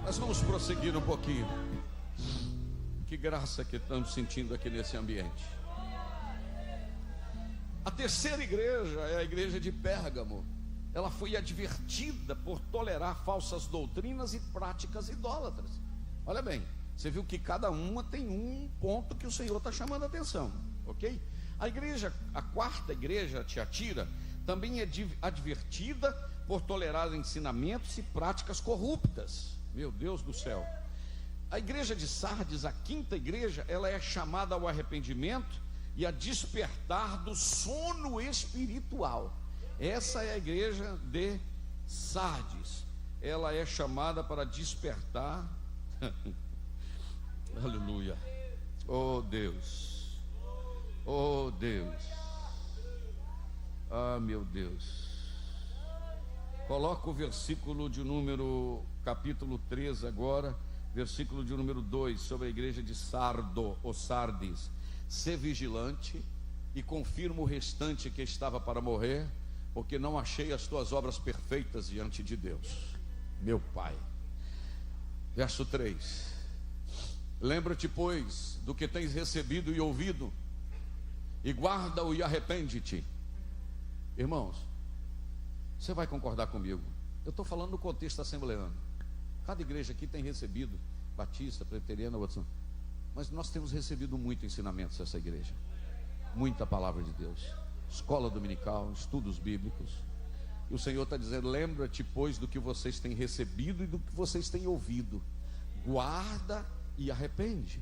Nós vamos prosseguir um pouquinho. Que graça que estamos sentindo aqui nesse ambiente. A terceira igreja é a igreja de Pérgamo. Ela foi advertida por tolerar falsas doutrinas e práticas idólatras. Olha bem, você viu que cada uma tem um ponto que o Senhor está chamando a atenção, ok? A quarta igreja, Tiatira, também é advertida por tolerar ensinamentos e práticas corruptas. Meu Deus do céu. A igreja de Sardes, a quinta igreja, ela é chamada ao arrependimento e a despertar do sono espiritual. Essa é a igreja de Sardes. Ela é chamada para despertar. Aleluia. Oh Deus. Oh Deus. Ah, meu Deus. Coloca o versículo de número, capítulo 13 agora, versículo de número 2, sobre a igreja de Sardo, ou Sardes. Sê vigilante e confirma o restante que estava para morrer, porque não achei as tuas obras perfeitas diante de Deus, meu Pai. Verso 3: lembra-te, pois, do que tens recebido e ouvido, e guarda-o e arrepende-te. Irmãos, você vai concordar comigo, eu estou falando no contexto assembleano. Cada igreja aqui tem recebido, batista, presbiteriana, outra, mas nós temos recebido muito ensinamentos dessa igreja, muita palavra de Deus, escola dominical, estudos bíblicos. E o Senhor está dizendo: lembra-te, pois, do que vocês têm recebido e do que vocês têm ouvido, guarda e arrepende.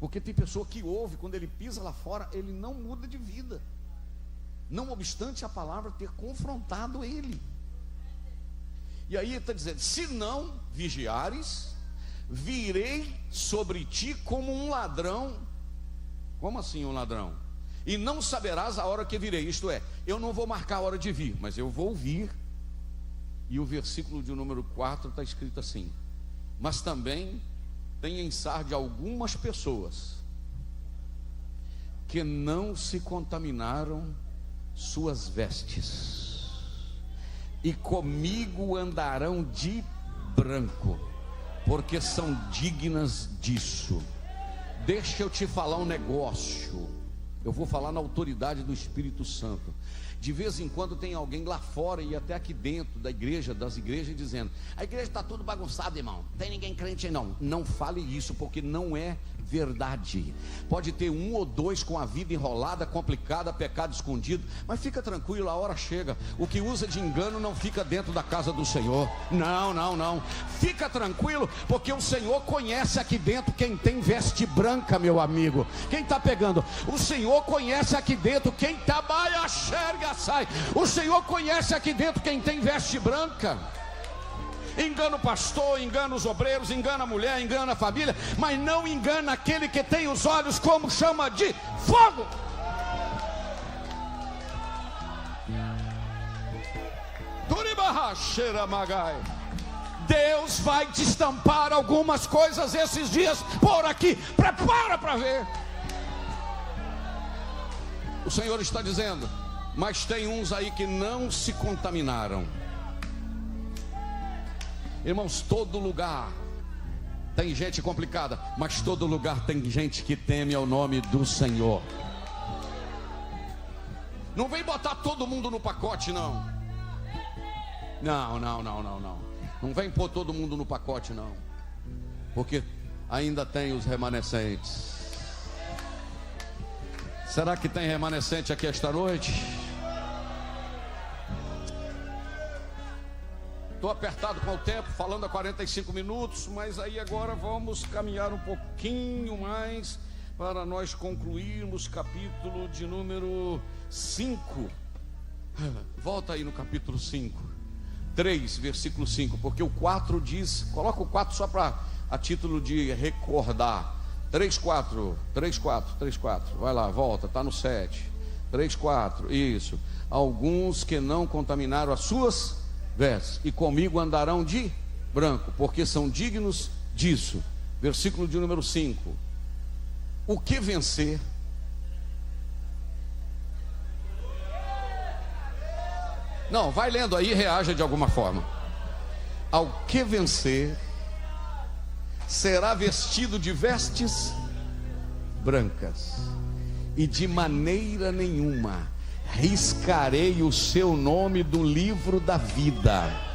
Porque tem pessoa que ouve, quando ele pisa lá fora, ele não muda de vida, não obstante a palavra ter confrontado ele. E aí ele está dizendo: se não vigiares, virei sobre ti como um ladrão. Como assim um ladrão? E não saberás a hora que virei. Isto é, eu não vou marcar a hora de vir, mas eu vou vir. E o versículo de número 4 está escrito assim: mas também tem em Sardes algumas pessoas que não se contaminaram suas vestes, e comigo andarão de branco, porque são dignas disso. Deixa eu te falar um negócio. Eu vou falar na autoridade do Espírito Santo. De vez em quando tem alguém lá fora e até aqui dentro da igreja, das igrejas, dizendo: a igreja está tudo bagunçada, irmão, não tem ninguém crente não. Não fale isso, porque não é verdade. Pode ter um ou dois com a vida enrolada, complicada, pecado escondido, mas fica tranquilo, a hora chega. O que usa de engano não fica dentro da casa do Senhor. Não, não, não. Fica tranquilo, porque o Senhor conhece aqui dentro quem tem veste branca, meu amigo. Quem está pegando? O Senhor conhece aqui dentro quem trabalha, xerga, sai. O Senhor conhece aqui dentro quem tem veste branca. Engana o pastor, engana os obreiros, engana a mulher, engana a família, mas não engana aquele que tem os olhos como chama de fogo. Deus vai destampar algumas coisas esses dias por aqui. Prepara para ver. O Senhor está dizendo: mas tem uns aí que não se contaminaram. Irmãos, todo lugar tem gente complicada, mas todo lugar tem gente que teme ao nome do Senhor. Não vem botar todo mundo no pacote, não. Não. Não vem pôr todo mundo no pacote, não. Porque ainda tem os remanescentes. Será que tem remanescente aqui esta noite? Estou apertado com o tempo, falando há 45 minutos, mas aí agora vamos caminhar um pouquinho mais para nós concluirmos capítulo de número 5. Volta aí no capítulo 5, 3, versículo 5, porque o 4 diz, coloca o 4 só para a título de recordar. 3, 4, vai lá, volta, está no 7, 3, 4, isso. Alguns que não contaminaram as suas vestes, e comigo andarão de branco, porque são dignos disso. Versículo de número 5. O que vencer? Não, vai lendo aí e reaja de alguma forma. Ao que vencer, será vestido de vestes brancas, e de maneira nenhuma riscarei o seu nome do livro da vida,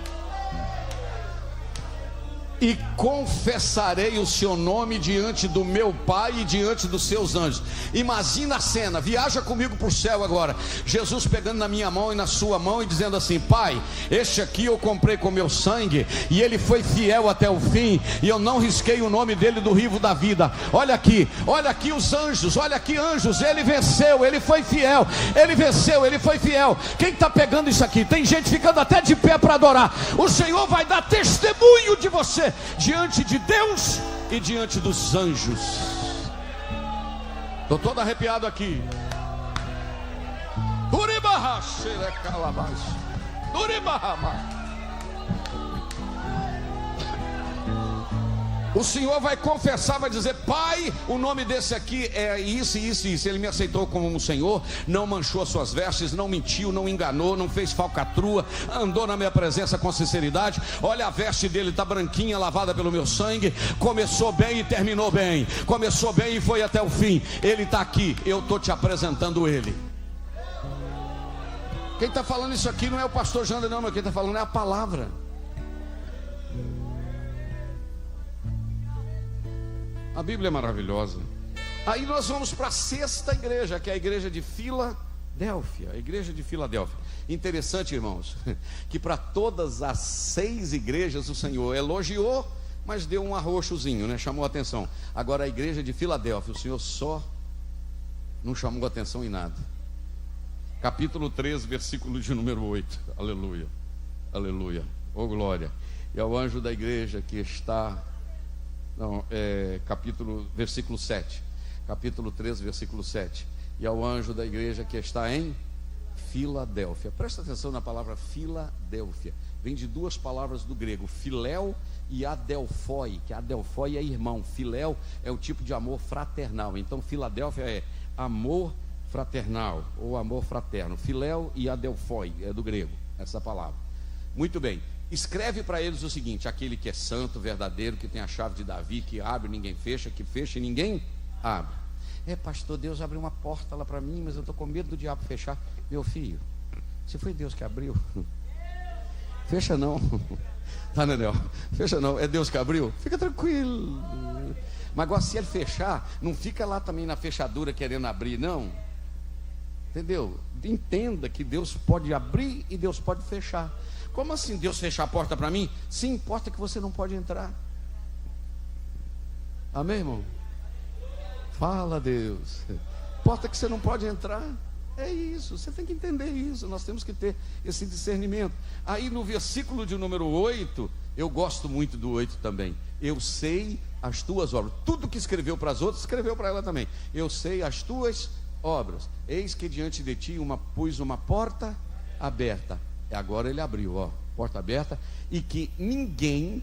e confessarei o seu nome diante do meu Pai e diante dos seus anjos. Imagina a cena, viaja comigo para o céu agora, Jesus pegando na minha mão e na sua mão e dizendo assim: Pai, este aqui eu comprei com meu sangue, e ele foi fiel até o fim, e eu não risquei o nome dele do livro da vida. Olha aqui os anjos, olha aqui anjos, ele venceu, ele foi fiel, ele venceu, ele foi fiel. Quem está pegando isso aqui? Tem gente ficando até de pé para adorar. O Senhor vai dar testemunho de você diante de Deus e diante dos anjos. Estou todo arrepiado aqui. O Senhor vai confessar, vai dizer: Pai, o nome desse aqui é isso, isso, isso. Ele me aceitou como um Senhor, não manchou as suas vestes, não mentiu, não enganou, não fez falcatrua, andou na minha presença com sinceridade. Olha, a veste dele está branquinha, lavada pelo meu sangue. Começou bem e terminou bem, começou bem e foi até o fim. Ele está aqui, eu estou te apresentando ele. Quem está falando isso aqui não é o pastor Jander, não, mas quem está falando é a palavra. A Bíblia é maravilhosa. Aí nós vamos para a sexta igreja, que é a igreja de Filadélfia. A igreja de Filadélfia. Interessante, irmãos, que para todas as 6 igrejas o Senhor elogiou, mas deu um arroxozinho, né? Chamou a atenção. Agora a igreja de Filadélfia, o Senhor só não chamou atenção em nada. Capítulo 13, versículo de número 8. Aleluia, aleluia, oh glória. E ao anjo da igreja que está... versículo 7, capítulo 13, versículo 7. E ao anjo da igreja que está em Filadélfia. Presta atenção na palavra Filadélfia. Vem de 2 palavras do grego, filéu e adelfoi, que adelfoi é irmão, filéu é o tipo de amor fraternal. Então Filadélfia é amor fraternal, ou amor fraterno. Filéu e adelfoi é do grego, essa palavra. Muito bem. Escreve para eles o seguinte: aquele que é santo, verdadeiro, que tem a chave de Davi, que abre, ninguém fecha, que fecha e ninguém abre. Pastor, Deus abriu uma porta lá para mim, mas eu estou com medo do diabo fechar. Meu filho, se foi Deus que abriu, fecha não. Tá, Nenel? Fecha não, é Deus que abriu, fica tranquilo. Mas agora, se ele fechar, não fica lá também na fechadura querendo abrir, não. Entendeu? Entenda que Deus pode abrir e Deus pode fechar. Como assim Deus fechar a porta para mim? Sim, importa que você não pode entrar. Amém, irmão? Fala, Deus. Importa que você não pode entrar. É isso, você tem que entender isso. Nós temos que ter esse discernimento. Aí no versículo de número 8, eu gosto muito do 8 também. Eu sei as tuas obras. Tudo que escreveu para as outras, escreveu para ela também. Eu sei as tuas obras. Eis que diante de ti pus uma porta aberta. Agora ele abriu, ó, porta aberta, e que ninguém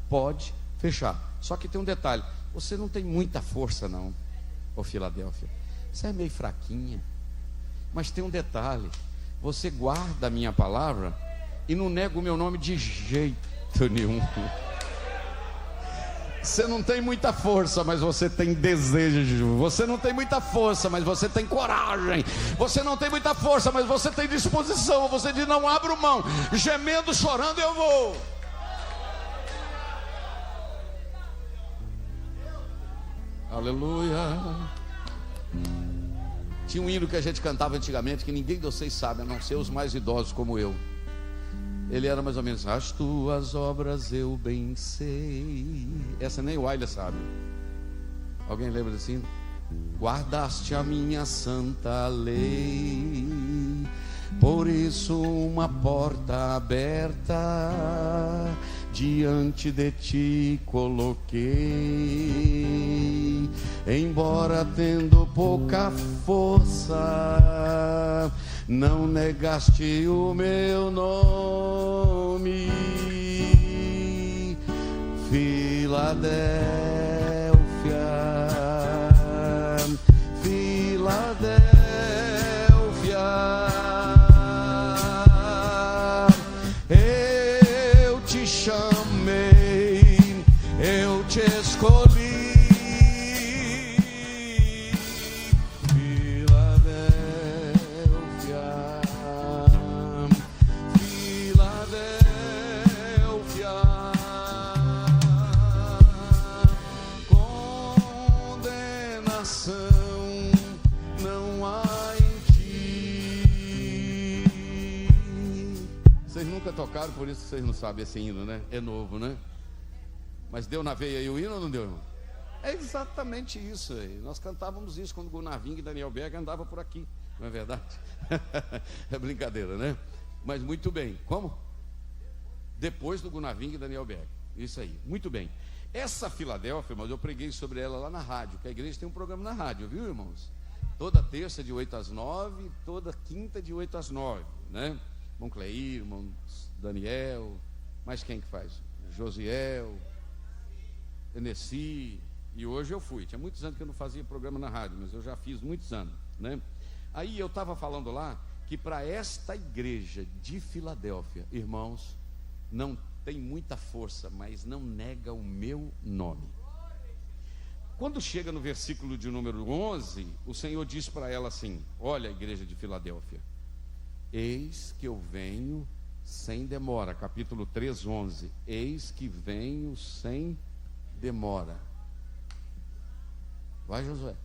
pode fechar. Só que tem um detalhe: você não tem muita força não, ô Filadélfia. Você é meio fraquinha. Mas tem um detalhe: você guarda a minha palavra e não nega o meu nome de jeito nenhum. Você não tem muita força, mas você tem desejo. Você não tem muita força, mas você tem coragem. Você não tem muita força, mas você tem disposição. Você diz: não abro mão, gemendo, chorando eu vou. Aleluia. Tinha um hino que a gente cantava antigamente, que ninguém de vocês sabe, a não ser os mais idosos como eu. Ele era mais ou menos: as tuas obras eu bem sei. Essa nem o Wilder sabe. Alguém lembra assim? Guardaste a minha santa lei, por isso uma porta aberta diante de ti coloquei. Embora tendo pouca força, não negaste o meu nome. Filadélfia, Filadélfia, eu te chamei, eu te escolhi. coração não há em ti. Vocês nunca tocaram, por isso que vocês não sabem esse hino, né? É novo, né? Mas deu na veia aí o hino ou não deu, irmão? É exatamente isso aí. Nós cantávamos isso quando o Gunnar Ving e Daniel Berg andavam por aqui, não é verdade? É brincadeira, né? Mas muito bem. Como? Depois do Gunnar Ving e Daniel Berg. Isso aí, muito bem. Essa Filadélfia, mas eu preguei sobre ela lá na rádio, que a igreja tem um programa na rádio, viu, irmãos? Toda terça de 8 às 9, toda quinta de 8 às 9, né? Irmão Cleir, irmão Daniel, mais quem que faz? Josiel, Enessi, e hoje eu fui. Tinha muitos anos que eu não fazia programa na rádio, mas eu já fiz muitos anos, né? Aí eu estava falando lá que para esta igreja de Filadélfia, irmãos, não tem muita força, mas não nega o meu nome. Quando chega no versículo de número 11, o Senhor diz para ela assim: olha, a igreja de Filadélfia, eis que eu venho sem demora. Capítulo 3, 11. Eis que venho sem demora. Vai, Josué.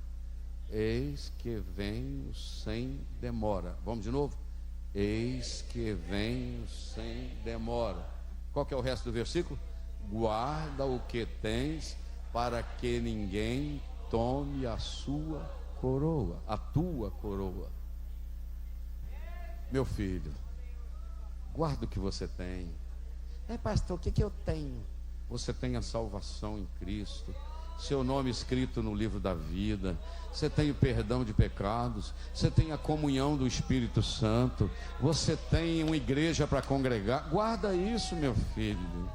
Eis que venho sem demora. Vamos de novo? Eis que venho sem demora. Qual que é o resto do versículo? Guarda o que tens, para que ninguém tome a sua coroa, a tua coroa. Meu filho, guarda o que você tem. Pastor, o que eu tenho? Você tem a salvação em Cristo, seu nome escrito no livro da vida, você tem o perdão de pecados, você tem a comunhão do Espírito Santo, você tem uma igreja para congregar. Guarda isso, meu filho.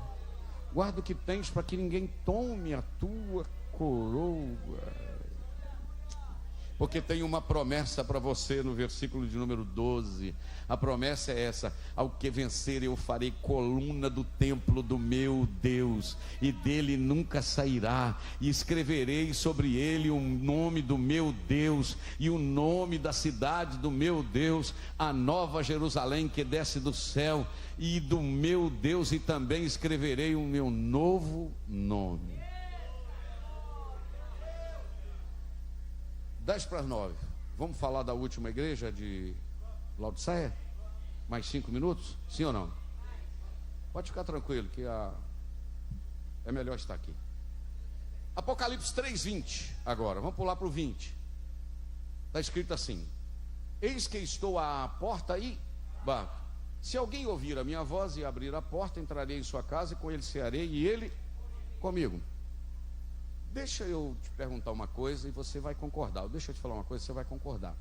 Guarda o que tens, para que ninguém tome a tua coroa. Porque tem uma promessa para você no versículo de número 12. A promessa é essa: ao que vencer eu farei coluna do templo do meu Deus, e dele nunca sairá, e escreverei sobre ele o nome do meu Deus, e o nome da cidade do meu Deus, a nova Jerusalém que desce do céu, e do meu Deus, e também escreverei o meu novo nome. 10:50. Vamos falar da última igreja de Laodiceia? Mais 5 minutos? Sim ou não? Pode ficar tranquilo que é melhor estar aqui. Apocalipse 3:20. Agora, vamos pular para o 20. Está escrito assim: eis que estou à porta e bato. Se alguém ouvir a minha voz e abrir a porta, entrarei em sua casa e com ele cearei, e ele comigo. Deixa eu te perguntar uma coisa e você vai concordar. Deixa eu te falar uma coisa e você vai concordar.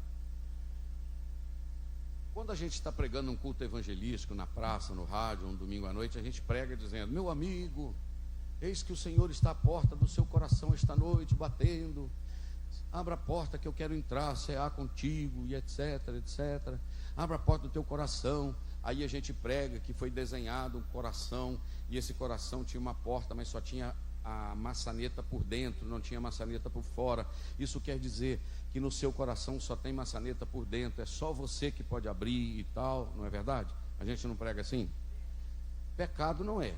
Quando a gente está pregando um culto evangelístico na praça, no rádio, um domingo à noite, a gente prega dizendo: meu amigo, eis que o Senhor está à porta do seu coração esta noite, batendo. Abra a porta que eu quero entrar, cear contigo, e etc, etc. Abra a porta do teu coração. Aí a gente prega que foi desenhado um coração, e esse coração tinha uma porta, mas só tinha a maçaneta por dentro, não tinha maçaneta por fora. Isso quer dizer que no seu coração só tem maçaneta por dentro, é só você que pode abrir e tal, não é verdade? A gente não prega assim? Pecado não é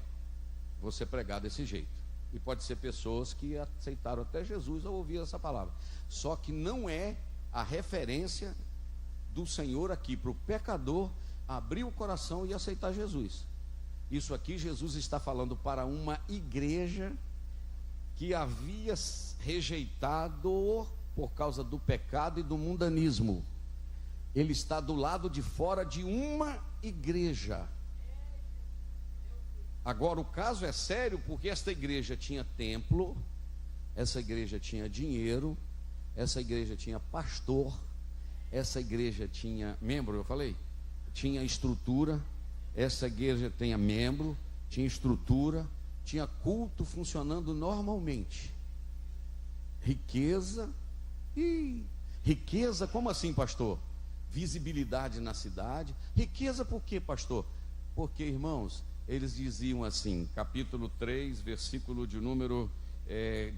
você pregar desse jeito. E pode ser pessoas que aceitaram até Jesus ao ouvir essa palavra. Só que não é a referência do Senhor aqui para o pecador abrir o coração e aceitar Jesus. Isso aqui Jesus está falando para uma igreja que havia rejeitado por causa do pecado e do mundanismo. Ele está do lado de fora de uma igreja. Agora o caso é sério, porque esta igreja tinha templo, essa igreja tinha dinheiro, essa igreja tinha pastor, essa igreja tinha membro, eu falei? Tinha estrutura, essa igreja tinha membro, tinha estrutura, tinha culto funcionando normalmente. Riqueza. Riqueza, como assim, pastor? Visibilidade na cidade. Riqueza por quê, pastor? Porque, irmãos, eles diziam assim, capítulo 3, versículo de número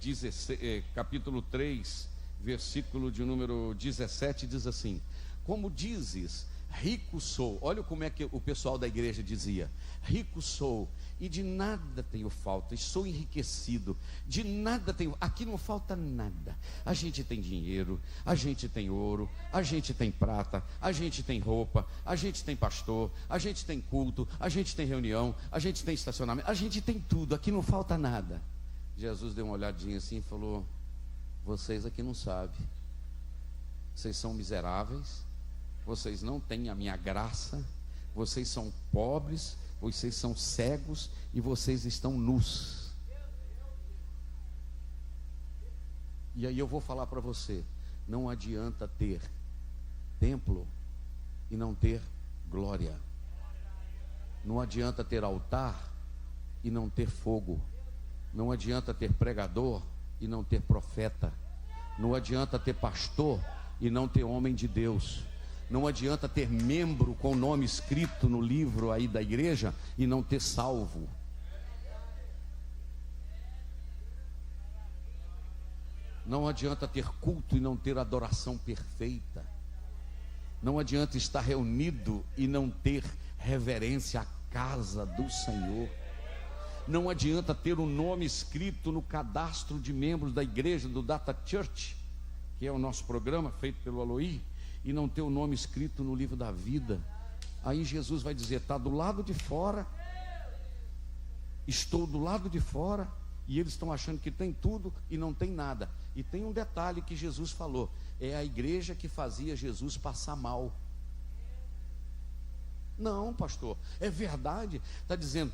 16, capítulo 3, versículo de número 17, diz assim: como dizes, rico sou. Olha como é que o pessoal da igreja dizia: rico sou, e de nada tenho falta, e sou enriquecido, de nada tenho, aqui não falta nada. A gente tem dinheiro, a gente tem ouro, a gente tem prata, a gente tem roupa, a gente tem pastor, a gente tem culto, a gente tem reunião, a gente tem estacionamento, a gente tem tudo, aqui não falta nada. Jesus deu uma olhadinha assim e falou: vocês aqui não sabem, vocês são miseráveis, vocês não têm a minha graça, vocês são pobres, vocês são cegos e vocês estão nus. E aí eu vou falar para você: não adianta ter templo e não ter glória. Não adianta ter altar e não ter fogo. Não adianta ter pregador e não ter profeta. Não adianta ter pastor e não ter homem de Deus. Não adianta ter membro com o nome escrito no livro aí da igreja e não ter salvo. Não adianta ter culto e não ter adoração perfeita. Não adianta estar reunido e não ter reverência à casa do Senhor. Não adianta ter o nome escrito no cadastro de membros da igreja do Data Church, que é o nosso programa feito pelo Aloí, e não ter o nome escrito no livro da vida. Aí Jesus vai dizer: está do lado de fora, estou do lado de fora, e eles estão achando que tem tudo e não tem nada. E tem um detalhe que Jesus falou: é a igreja que fazia Jesus passar mal. Não, pastor, é verdade. Está dizendo,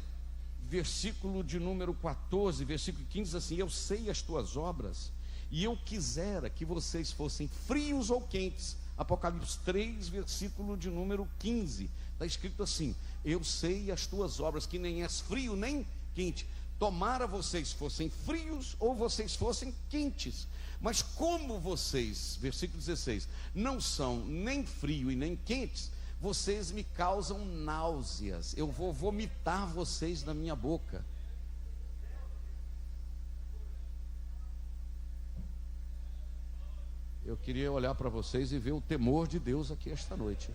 versículo de número 14, versículo 15, assim: eu sei as tuas obras, e eu quisera que vocês fossem frios ou quentes. Apocalipse 3, versículo de número 15, está escrito assim: eu sei as tuas obras, que nem és frio nem quente. Tomara vocês fossem frios ou vocês fossem quentes. Mas como vocês, versículo 16, não são nem frio e nem quentes, vocês me causam náuseas. Eu vou vomitar vocês na minha boca. Eu queria olhar para vocês e ver o temor de Deus aqui esta noite.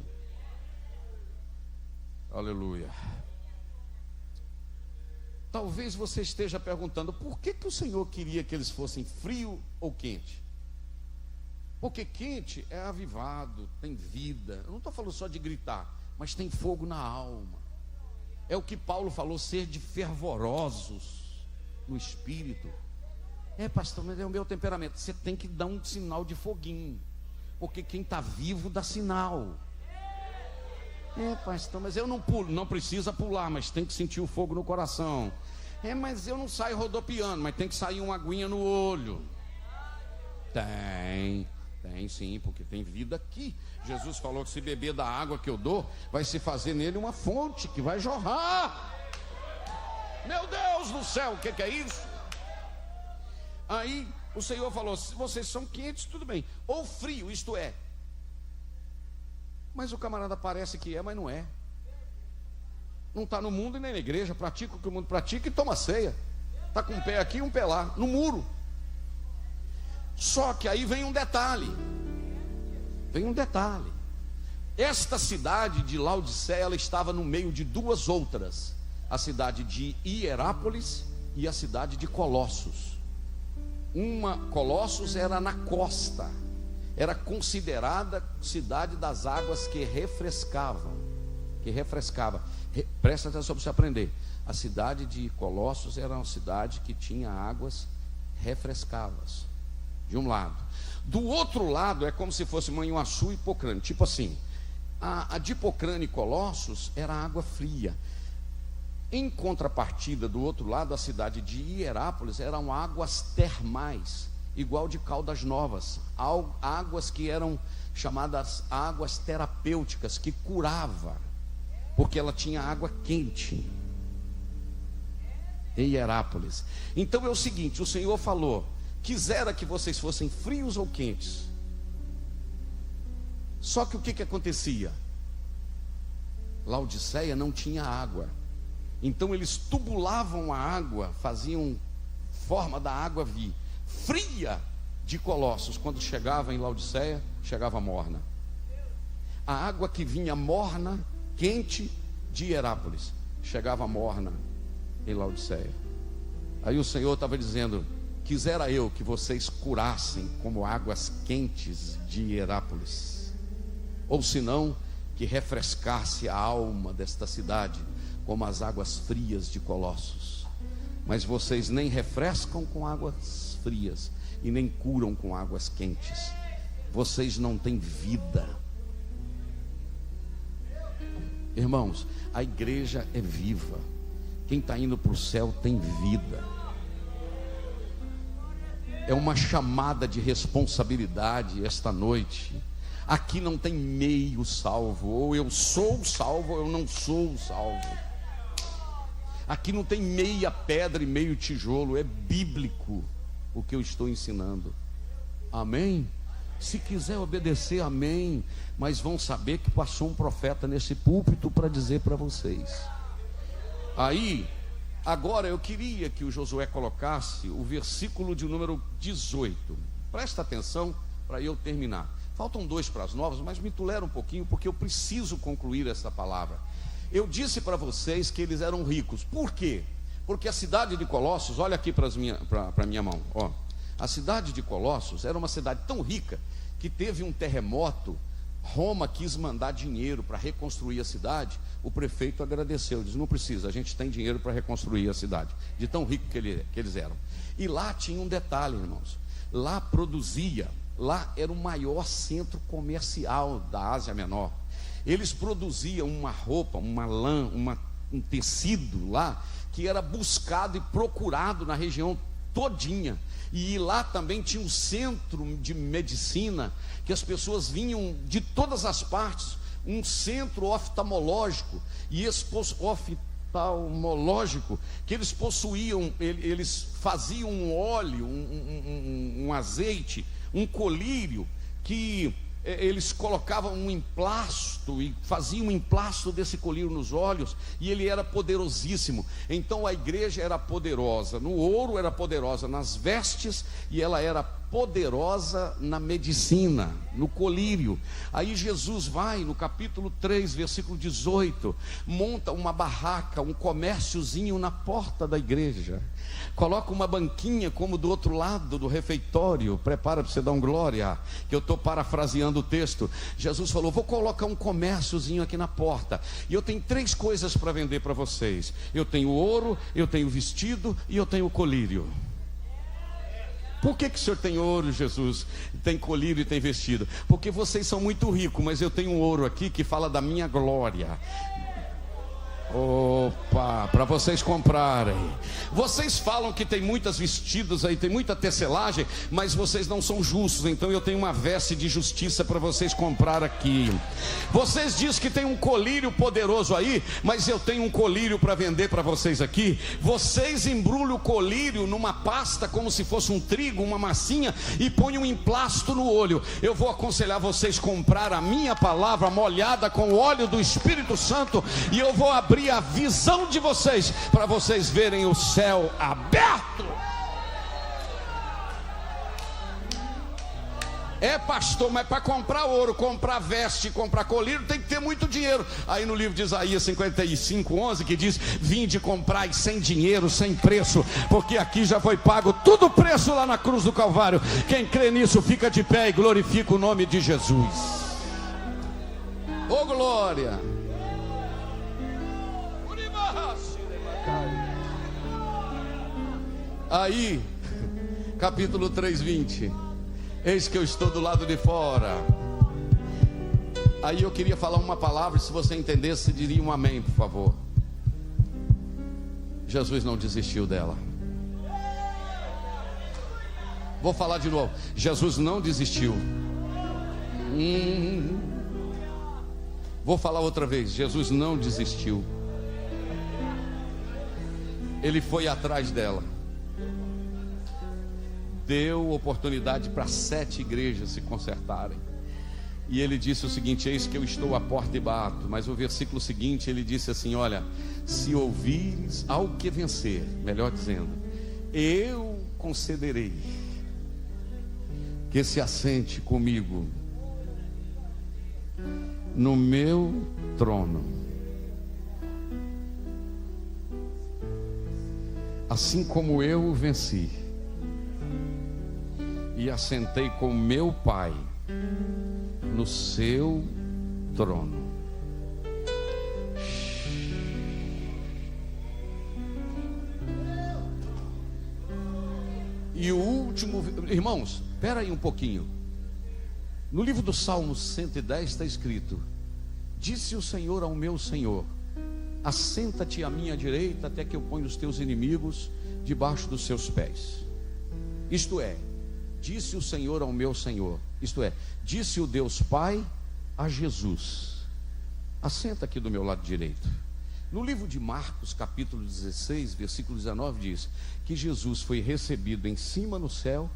Aleluia. Talvez você esteja perguntando: por que o Senhor queria que eles fossem frio ou quente? Porque quente é avivado, tem vida. Eu não estou falando só de gritar, mas tem fogo na alma. É o que Paulo falou: ser de fervorosos no espírito. É, pastor, mas é o meu temperamento. Você tem que dar um sinal de foguinho, porque quem está vivo dá sinal. É, pastor, mas eu não pulo. Não precisa pular, mas tem que sentir o fogo no coração. É, mas eu não saio rodopiando, mas tem que sair uma aguinha no olho. Tem sim, porque tem vida aqui. Jesus falou que se beber da água que eu dou, vai se fazer nele uma fonte que vai jorrar. Meu Deus do céu, o que é isso? Aí o Senhor falou: se vocês são quentes, tudo bem, ou frio, isto é. Mas o camarada parece que é, mas não é. Não está no mundo e nem na igreja, pratica o que o mundo pratica e toma ceia. Está com um pé aqui e um pé lá, no muro. Só que aí vem um detalhe. Esta cidade de Laodiceia, ela estava no meio de duas outras: a cidade de Hierápolis e a cidade de Colossos. Colossos era na costa, era considerada cidade das águas que refrescava. Presta atenção para você aprender. A cidade de Colossos era uma cidade que tinha águas refrescavas, de um lado. Do outro lado é como se fosse Manhuaçu e Hipocrane. Tipo assim, a de Hipocrane e Colossos era água fria. Em contrapartida, do outro lado, a cidade de Hierápolis eram águas termais, igual de Caldas Novas, águas que eram chamadas águas terapêuticas, que curava, porque ela tinha água quente em Hierápolis. Então é o seguinte: o Senhor falou: quisera que vocês fossem frios ou quentes. Só que o que acontecia? Laodiceia não tinha água. Então eles tubulavam a água, faziam forma da água vir fria de Colossos. Quando chegava em Laodiceia, chegava morna. A água que vinha morna, quente, de Hierápolis, chegava morna. em Laodiceia. Aí o Senhor estava dizendo: quisera eu que vocês curassem como águas quentes de Hierápolis, ou senão que refrescasse a alma desta cidade como as águas frias de Colossos. Mas vocês nem refrescam com águas frias e nem curam com águas quentes. Vocês não têm vida. Irmãos, a igreja é viva. Quem está indo para o céu tem vida. É uma chamada de responsabilidade esta noite. Aqui não tem meio salvo, ou eu sou salvo ou eu não sou salvo. Aqui não tem meia pedra e meio tijolo. É bíblico o que eu estou ensinando. Amém? Se quiser obedecer, amém. Mas vão saber que passou um profeta nesse púlpito para dizer para vocês. Aí, agora eu queria que o Josué colocasse o versículo de número 18. Presta atenção para eu terminar. Faltam 2 para as 9, mas me tolera um pouquinho, porque eu preciso concluir essa palavra. Eu disse para vocês que eles eram ricos. Por quê? Porque a cidade de Colossos, olha aqui para a minha mão, ó. A cidade de Colossos era uma cidade tão rica que teve um terremoto. Roma quis mandar dinheiro para reconstruir a cidade. O prefeito agradeceu, disse: não precisa, a gente tem dinheiro para reconstruir a cidade, de tão rico que eles eram. E lá tinha um detalhe, irmãos. Lá era o maior centro comercial da Ásia Menor. Eles produziam uma roupa, uma lã, um tecido lá, que era buscado e procurado na região todinha. E lá também tinha um centro de medicina, que as pessoas vinham de todas as partes, um centro oftalmológico, e esse oftalmológico, que eles possuíam, eles faziam um óleo, um azeite, um colírio, que eles colocavam um emplasto e faziam um emplasto desse colírio nos olhos, e ele era poderosíssimo. Então a igreja era poderosa no ouro, era poderosa nas vestes, e ela era poderosa na medicina, no colírio. Aí Jesus vai no capítulo 3, versículo 18, monta uma barraca, um comérciozinho na porta da igreja, coloca uma banquinha como do outro lado do refeitório. Prepara para você dar um glória, que eu estou parafraseando o texto. Jesus falou: vou colocar um comérciozinho aqui na porta, e eu tenho 3 coisas para vender para vocês. Eu tenho ouro, eu tenho vestido e eu tenho colírio. Por que o senhor tem ouro, Jesus? Tem colírio e tem vestido? Porque vocês são muito ricos, mas eu tenho um ouro aqui que fala da minha glória. Opa, para vocês comprarem. Vocês falam que tem muitas vestidas aí, tem muita tecelagem, mas vocês não são justos. Então eu tenho uma veste de justiça para vocês comprar aqui. Vocês dizem que tem um colírio poderoso aí, mas eu tenho um colírio para vender para vocês aqui. Vocês embrulham o colírio numa pasta como se fosse um trigo, uma massinha, e põem um emplasto no olho. Eu vou aconselhar vocês a comprar a minha palavra molhada com o óleo do Espírito Santo, e eu vou abrir a visão de vocês, para vocês verem o céu aberto. É, pastor, mas para comprar ouro, comprar veste, comprar colírio, tem que ter muito dinheiro. Aí no livro de Isaías 55:11, que diz: vinde comprai sem dinheiro, sem preço, porque aqui já foi pago tudo o preço lá na cruz do Calvário. Quem crê nisso fica de pé e glorifica o nome de Jesus. Ô glória! Aí, capítulo 3:20. Eis que eu estou do lado de fora. Aí eu queria falar uma palavra, se você entendesse, você diria um amém, por favor. Jesus não desistiu dela. Vou falar de novo. Jesus não desistiu. Vou falar outra vez. Jesus não desistiu. Ele foi atrás dela. Deu oportunidade para 7 igrejas se consertarem. E ele disse o seguinte: eis que eu estou à porta e bato. Mas o versículo seguinte ele disse assim: olha, se ouvires ao que vencer, melhor dizendo, eu concederei que se assente comigo no meu trono. assim como eu o venci e assentei com meu Pai no seu trono. E o último, irmãos, espera aí um pouquinho. No livro do Salmo 110 está escrito: disse o Senhor ao meu Senhor: assenta-te à minha direita até que eu ponha os teus inimigos debaixo dos seus pés. Isto é, disse o Senhor ao meu Senhor, isto é, disse o Deus Pai a Jesus: assenta aqui do meu lado direito. No livro de Marcos, capítulo 16, versículo 19, diz que Jesus foi recebido em cima no céu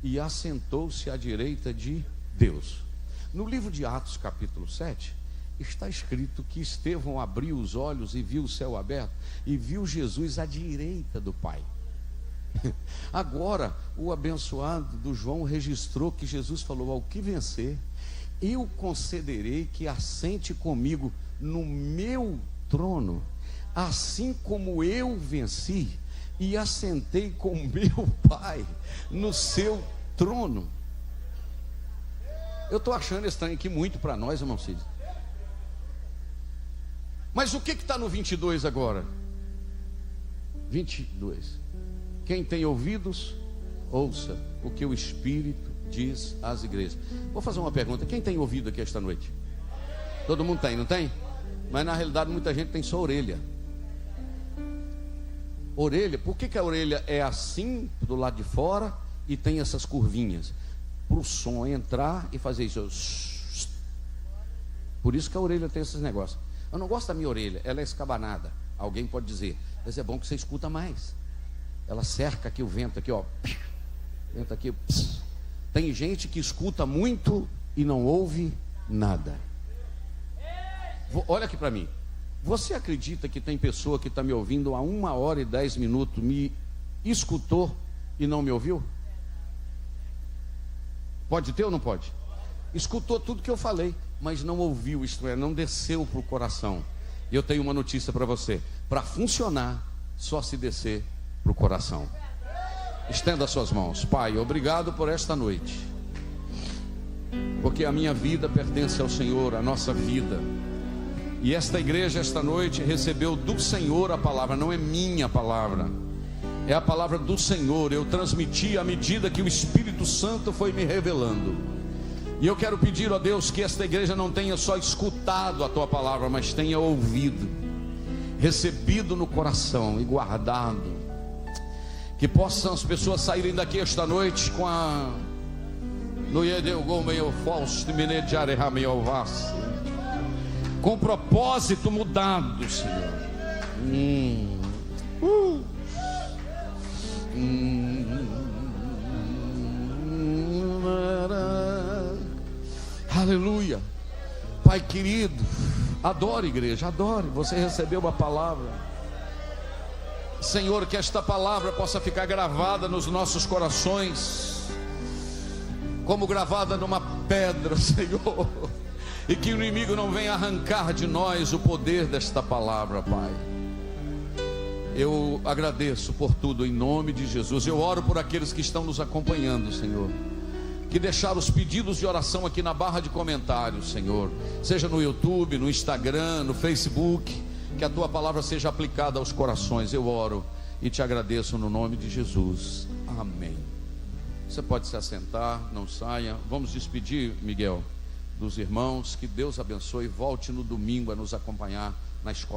e assentou-se à direita de Deus. No livro de Atos, capítulo 7, está escrito que Estevão abriu os olhos e viu o céu aberto e viu Jesus à direita do Pai. Agora, o abençoado do João registrou que Jesus falou: ao que vencer, eu concederei que assente comigo no meu trono, assim como eu venci e assentei com meu Pai no seu trono. Eu estou achando estranho aqui muito para nós, irmão Cid. Mas o que está no 22 agora? 22. Quem tem ouvidos, ouça o que o Espírito diz às igrejas. Vou fazer uma pergunta: quem tem ouvido aqui esta noite? Todo mundo tem, não tem? Mas na realidade muita gente tem só orelha. Orelha, por que a orelha é assim do lado de fora e tem essas curvinhas? Para o som entrar e fazer isso. Por isso que a orelha tem esses negócios. Eu não gosto da minha orelha, ela é escabanada. Alguém pode dizer, mas é bom que você escuta mais. Ela cerca aqui o vento, aqui ó. Vento aqui. Tem gente que escuta muito e não ouve nada. Olha aqui para mim. Você acredita que tem pessoa que está me ouvindo há 1 hora e 10 minutos, me escutou e não me ouviu? Pode ter ou não pode? Escutou tudo que eu falei, mas não ouviu, isto é, não desceu para o coração. E eu tenho uma notícia para você: para funcionar, só se descer para o coração. Estenda suas mãos. Pai, obrigado por esta noite, porque a minha vida pertence ao Senhor, a nossa vida. E esta igreja esta noite recebeu do Senhor a palavra, não é minha palavra, é a palavra do Senhor. Eu transmiti à medida que o Espírito Santo foi me revelando. E eu quero pedir a Deus que esta igreja não tenha só escutado a tua palavra, mas tenha ouvido, recebido no coração e guardado. Que possam as pessoas saírem daqui esta noite com a com propósito mudado, Senhor. Aleluia. Pai querido, adore, igreja, adore. Você recebeu uma palavra, Senhor, que esta palavra possa ficar gravada nos nossos corações, como gravada numa pedra, Senhor, e que o inimigo não venha arrancar de nós o poder desta palavra, Pai. Eu agradeço por tudo em nome de Jesus. Eu oro por aqueles que estão nos acompanhando, Senhor, que deixaram os pedidos de oração aqui na barra de comentários, Senhor, seja no YouTube, no Instagram, no Facebook. Que a tua palavra seja aplicada aos corações. Eu oro e te agradeço no nome de Jesus. Amém. Você pode se assentar, não saia. Vamos despedir, Miguel, dos irmãos. Que Deus abençoe. Volte no domingo a nos acompanhar na escola.